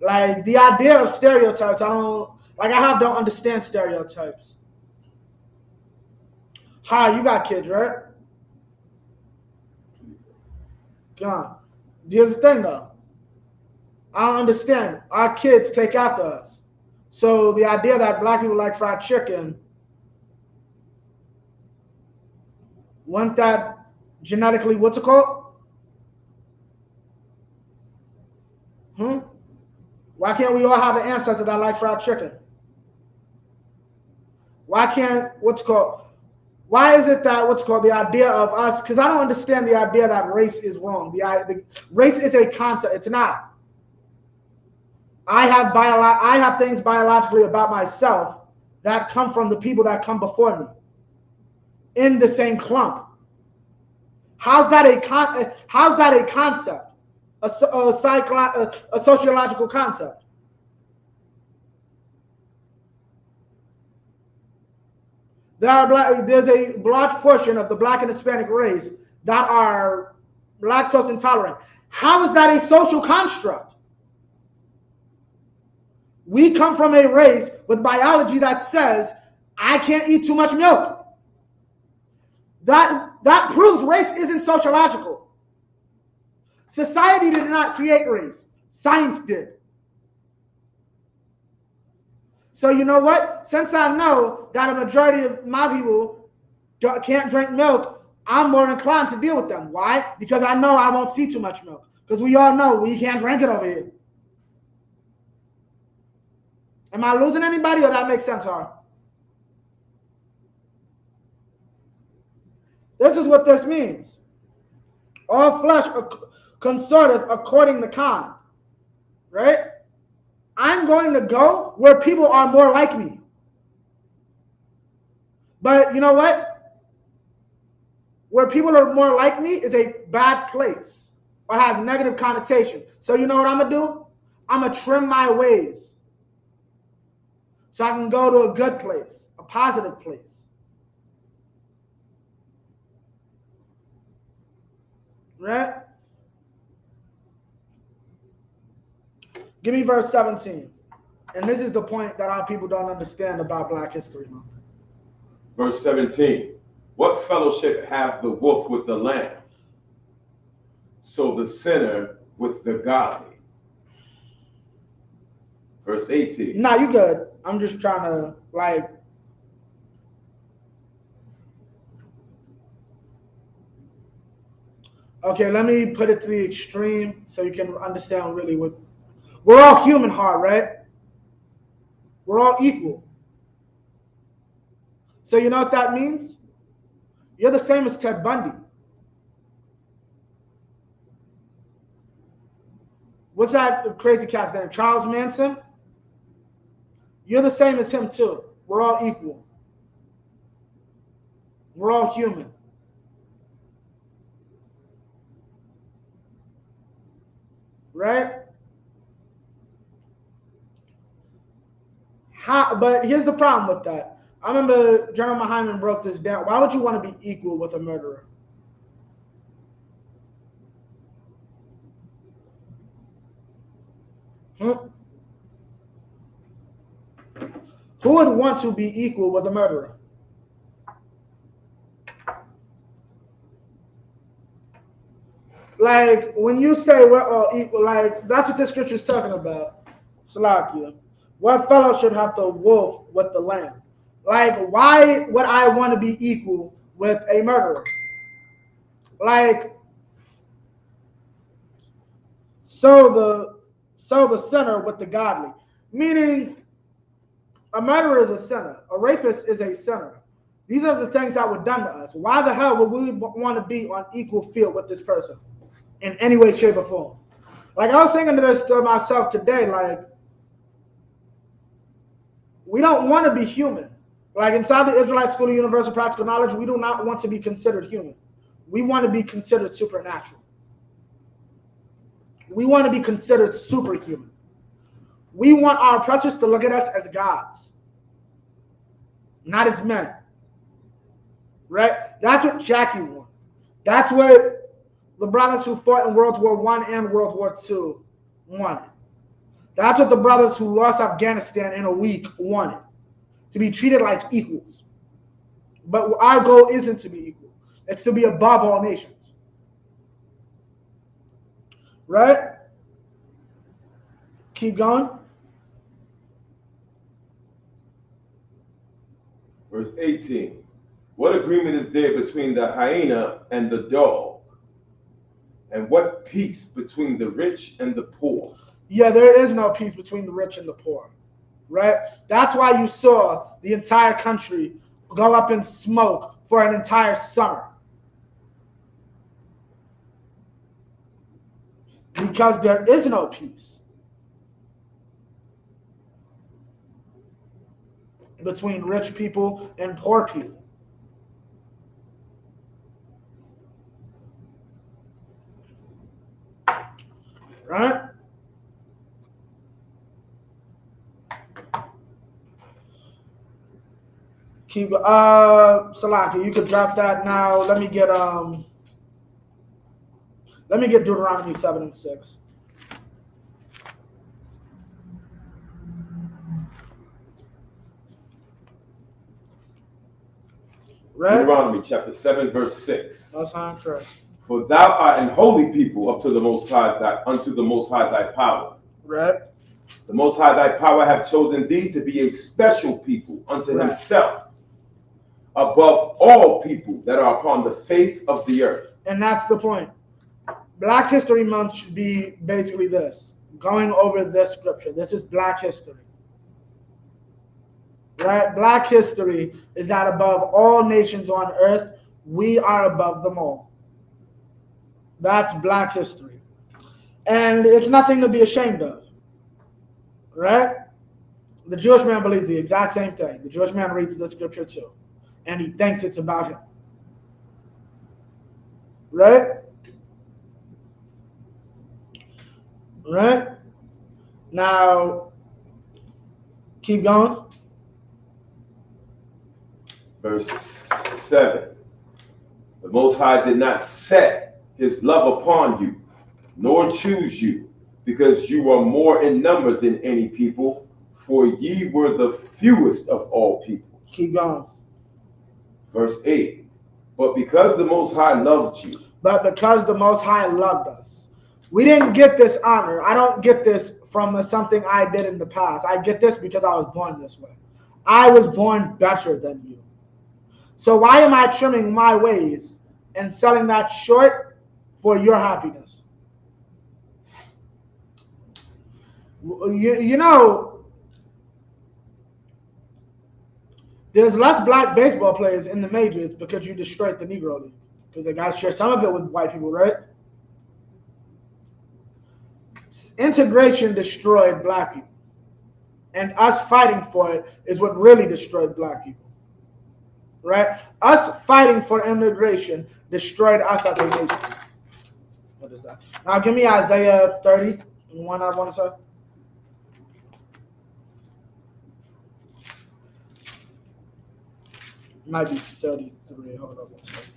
Like, the idea of stereotypes, don't understand stereotypes. Hi, you got kids, right? Come on. Here's the thing, though. I don't understand. Our kids take after us. So the idea that black people like fried chicken, wasn't that genetically, what's it called? Why can't we all have an ancestor that like fried chicken? Why can't, why is it that the idea of us, because I don't understand the idea that race is wrong. The race is a concept. It's not. I have things biologically about myself that come from the people that come before me in the same clump. How's that a concept? A sociological concept. There's a large portion of the black and Hispanic race that are lactose intolerant. How is that a social construct? We come from a race with biology that says, I can't eat too much milk. That proves race isn't sociological. Society did not create race. Science did. So you know what? Since I know that a majority of my people can't drink milk, I'm more inclined to deal with them. Why? Because I know I won't see too much milk. Because we all know we can't drink it over here. Am I losing anybody, or that makes sense, Har? This is what this means. All flesh consorteth according to kind. Right? I'm going to go where people are more like me. But you know what? Where people are more like me is a bad place or has negative connotation. So you know what I'm going to do? I'm going to trim my ways so I can go to a good place, a positive place. Right? Give me verse 17. And this is the point that our people don't understand about Black History Month. Verse 17. What fellowship hath the wolf with the lamb? So the sinner with the godly. Verse 18. Nah, you good. I'm just trying to okay, let me put it to the extreme so you can understand really what. We're all human heart, right? We're all equal. So you know what that means? You're the same as Ted Bundy. What's that crazy cat's name? Charles Manson? You're the same as him too. We're all equal. We're all human. Right? But here's the problem with that. I remember General Hyman broke this down. Why would you want to be equal with a murderer? Who would want to be equal with a murderer? Like, when you say we're all equal, like, that's what this scripture is talking about. Salakia. What fellowship have the wolf with the lamb? Like, why would I want to be equal with a murderer? Like, so the sinner with the godly. Meaning, a murderer is a sinner. A rapist is a sinner. These are the things that were done to us. Why the hell would we want to be on equal field with this person in any way, shape, or form? Like, I was thinking to this to myself today, like, we don't want to be human. Like, inside the Israelite School of Universal Practical Knowledge, we do not want to be considered human. We want to be considered supernatural. We want to be considered superhuman. We want our oppressors to look at us as gods, not as men. Right? That's what Jackie wanted. That's what the brothers who fought in World War I and World War II wanted. That's what the brothers who lost Afghanistan in a week wanted. To be treated like equals. But our goal isn't to be equal. It's to be above all nations. Right? Keep going. Verse 18. What agreement is there between the hyena and the dog? And what peace between the rich and the poor? Yeah, there is no peace between the rich and the poor, right? That's why you saw the entire country go up in smoke for an entire summer. Because there is no peace between rich people and poor people. Right? Keep Salaki, you could drop that now. Let me get Deuteronomy 7 and 6. Right? Deuteronomy chapter 7, verse 6. That's time first. For thou art an holy people unto the Most High thy power. Right? The Most High thy power hath chosen thee to be a special people unto Right. himself, above all people that are upon the face of the earth. And that's the point. Black History Month should be basically this. Going over this scripture. This is Black history. Right? Black history is that above all nations on earth, we are above them all. That's Black history. And it's nothing to be ashamed of. Right? The Jewish man believes the exact same thing. The Jewish man reads the scripture too. And he thinks it's about him. Right? Right? Now, keep going. Verse 7. The Most High did not set his love upon you, nor choose you, because you are more in number than any people, for ye were the fewest of all people. Keep going. Verse 8. But because the Most High loved you. But because the Most High loved us. We didn't get this honor. I don't get this from something I did in the past. I get this because I was born this way. I was born better than you. So why am I trimming my ways and selling that short for your happiness? You know, there's less black baseball players in the majors because you destroyed the Negro League. Because they got to share some of it with white people, right? Integration destroyed black people. And us fighting for it is what really destroyed black people. Right? Us fighting for immigration destroyed us as a nation. What is that? Now give me Isaiah 30. One I want to say. Might be 33. Hold on one second.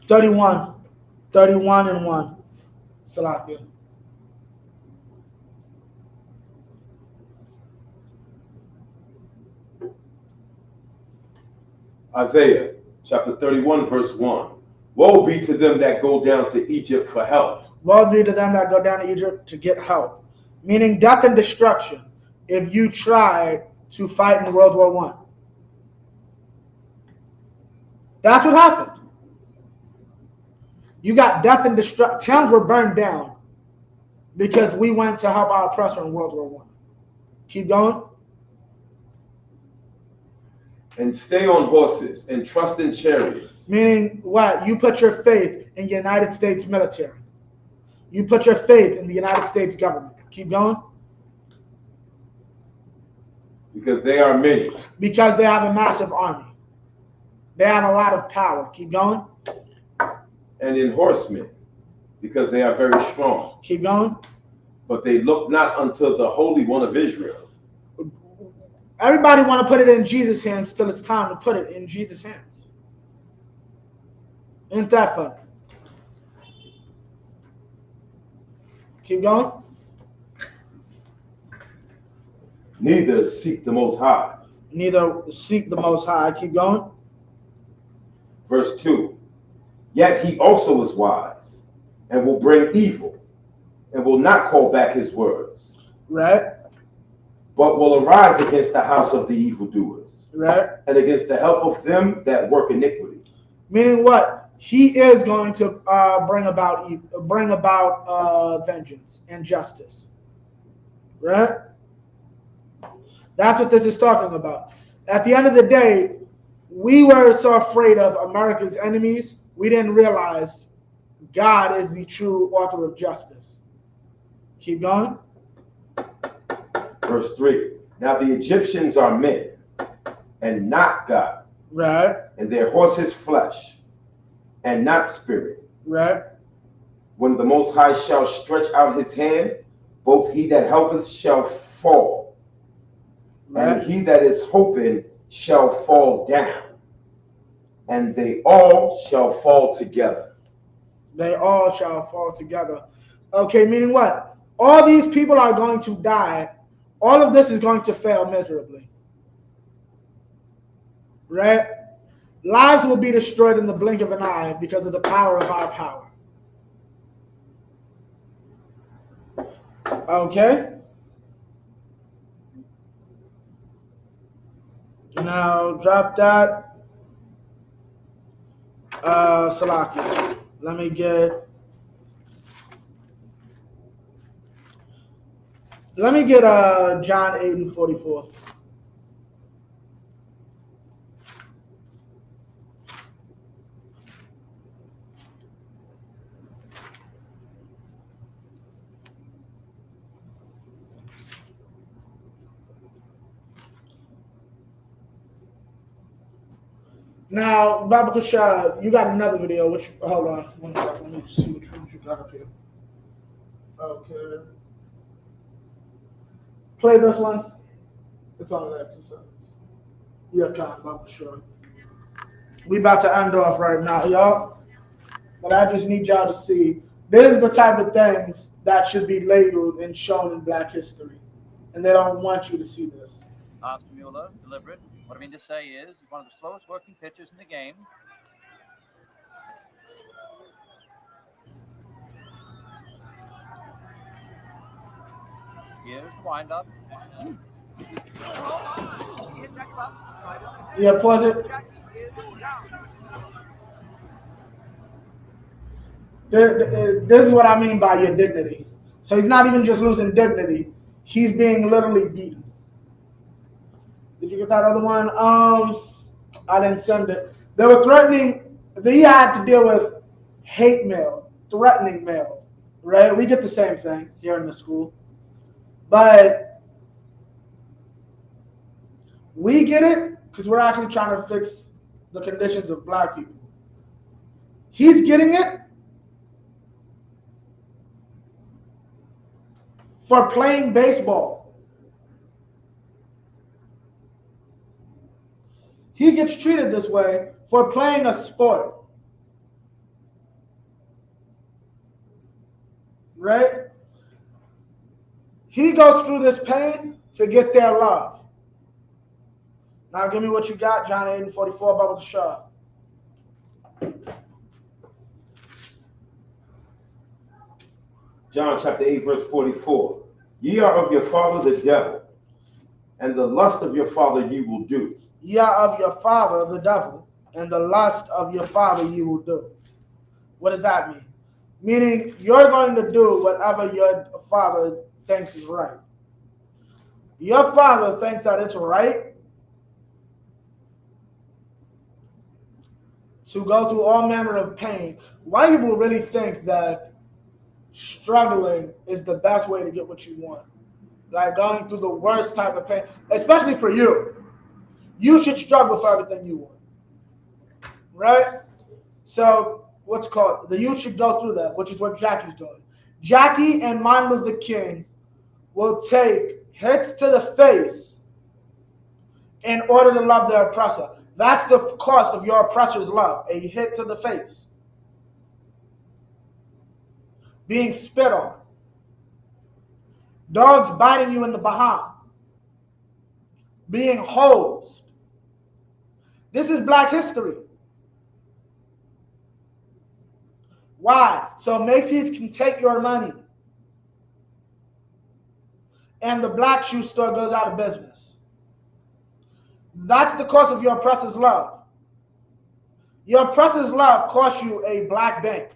Thirty-one and 1. Salakia. Isaiah chapter 31, verse 1. Woe be to them that go down to Egypt for help. Woe be to them that go down to Egypt to get help. Meaning death and destruction if you try to fight in World War I. That's what happened. You got death and destruction. Towns were burned down because we went to help our oppressor in World War I. Keep going. And stay on horses and trust in chariots. Meaning what? You put your faith in the United States military. You put your faith in the United States government. Keep going. Because they are many. Because they have a massive army. They have a lot of power. Keep going. And in horsemen, because they are very strong. Keep going. But they look not unto the Holy One of Israel. Everybody want to put it in Jesus' hands till it's time to put it in Jesus' hands. Isn't that funny? Keep going. Neither seek the Most High. Neither seek the Most High. Keep going. Verse 2. Yet he also is wise. and will bring evil, and will not call back his words, Right. but will arise against the house of the evildoers, Right. and against the help of them that work iniquity. Meaning what? He is going to bring about vengeance and justice. Right? That's what this is talking about. At the end of the day, we were so afraid of America's enemies, we didn't realize God is the true author of justice. Keep going. Verse 3. Now the Egyptians are men, and not God, Right. and their horses flesh, and not spirit. Right. When the Most High shall stretch out his hand, both he that helpeth shall fall, Right. and he that is hoping shall fall down, and they all shall fall together. They all shall fall together. Okay, meaning what? All these people are going to die. All of this is going to fail miserably. Right? Lives will be destroyed in the blink of an eye because of the power of our power. Okay? Now, drop that. Salaki. Let me get John 8 and 44. Now, Baba Kushah, you got another video. Which, hold on. One second. Let me see which one you got up here. Okay. Play this one. It's on the exercise. Yeah, Baba Kushah. We about to end off right now, y'all. But I just need y'all to see. This is the type of things that should be labeled and shown in Black history. And they don't want you to see this. Oscar Mueller, deliberate. What I mean to say is, he's one of the slowest working pitchers in the game. Here's the windup. Yeah, pause it. This is what I mean by your dignity. So he's not even just losing dignity. He's being literally beaten. Did you get that other one? I didn't send it. They were threatening. He had to deal with hate mail, threatening mail, right? We get the same thing here in the school. But we get it because we're actually trying to fix the conditions of Black people. He's getting it for playing baseball. He gets treated this way for playing a sport. Right? He goes through this pain to get their love. Now give me what you got, John 8 and 44, Baba the Shah. John chapter 8, verse 44. Ye are of your father the devil, and the lust of your father ye will do. Ye are of your father the devil, and the lust of your father ye will do. What does that mean? Meaning you're going to do whatever your father thinks is right. Your father thinks that it's right to go through all manner of pain. Why people really think that struggling is the best way to get what you want? Like going through the worst type of pain, especially for you. You should struggle for everything you want, right? So what's called, the youth should go through that, which is what Jackie's doing. Jackie and Martin Luther King will take hits to the face in order to love their oppressor. That's the cost of your oppressor's love, a hit to the face. Being spit on. Dogs biting you in the behind. Being hosed. This is Black history. Why? So Macy's can take your money and the black shoe store goes out of business. That's the cost of your oppressor's love. Your oppressor's love cost you a black bank.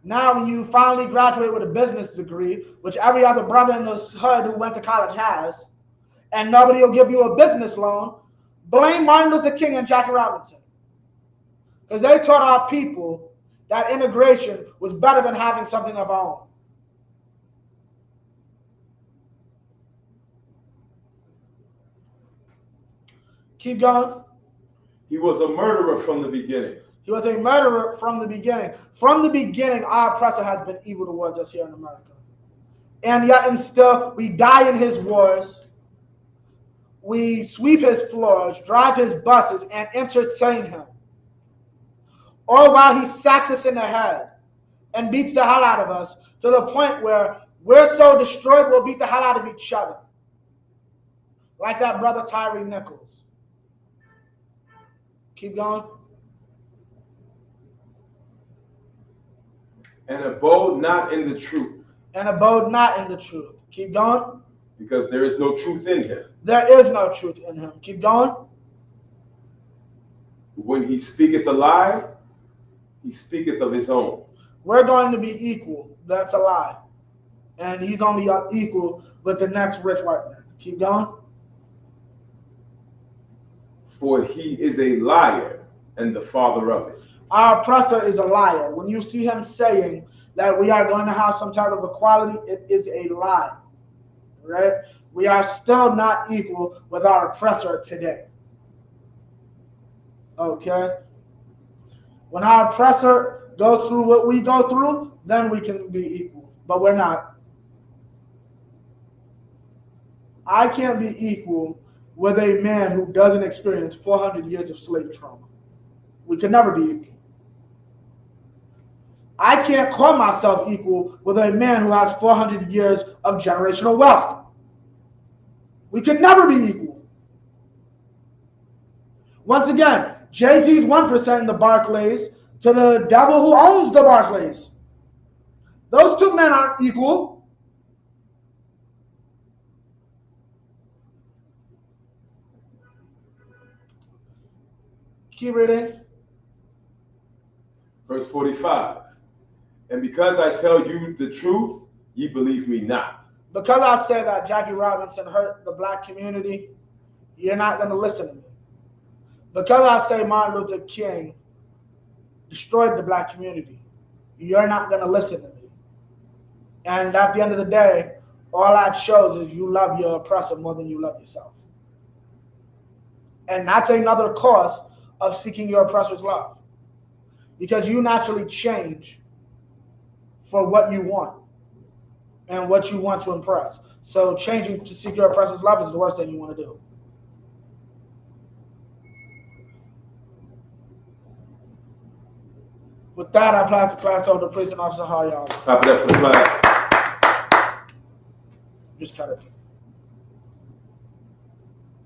Now when you finally graduate with a business degree, which every other brother in the hood who went to college has, and nobody will give you a business loan, blame Martin Luther King and Jackie Robinson. Because they taught our people that integration was better than having something of our own. Keep going. He was a murderer from the beginning. He was a murderer from the beginning. From the beginning, our oppressor has been evil towards us here in America. And yet and still, we die in his wars. We sweep his floors, drive his buses, and entertain him. All while he sacks us in the head and beats the hell out of us to the point where we're so destroyed we'll beat the hell out of each other. Like that brother Tyree Nichols. Keep going. And abode not in the truth. And abode not in the truth. Keep going. Because there is no truth in him. There is no truth in him. Keep going. When he speaketh a lie, he speaketh of his own. We're going to be equal. That's a lie. And he's only equal with the next rich white man. Keep going. For he is a liar and the father of it. Our oppressor is a liar. When you see him saying that we are going to have some type of equality, it is a lie. Right? We are still not equal with our oppressor today. Okay? When our oppressor goes through what we go through, then we can be equal. But we're not. I can't be equal with a man who doesn't experience 400 years of slave trauma. We can never be equal. I can't call myself equal with a man who has 400 years of generational wealth. We can never be equal. Once again, Jay-Z's 1% in the Barclays to the devil who owns the Barclays. Those two men aren't equal. Keep reading. Verse 45. And because I tell you the truth, ye believe me not. Because I say that Jackie Robinson hurt the black community, you're not going to listen to me. Because I say Martin Luther King destroyed the black community, you're not going to listen to me. And at the end of the day, all that shows is you love your oppressor more than you love yourself. And that's another cause of seeking your oppressor's love. Because you naturally change for what you want and what you want to impress. So changing to seek your oppressor's love is the worst thing you want to do. With that, I pass the class over to Prison Officer Hayal. Clap it up for the class. Just cut it.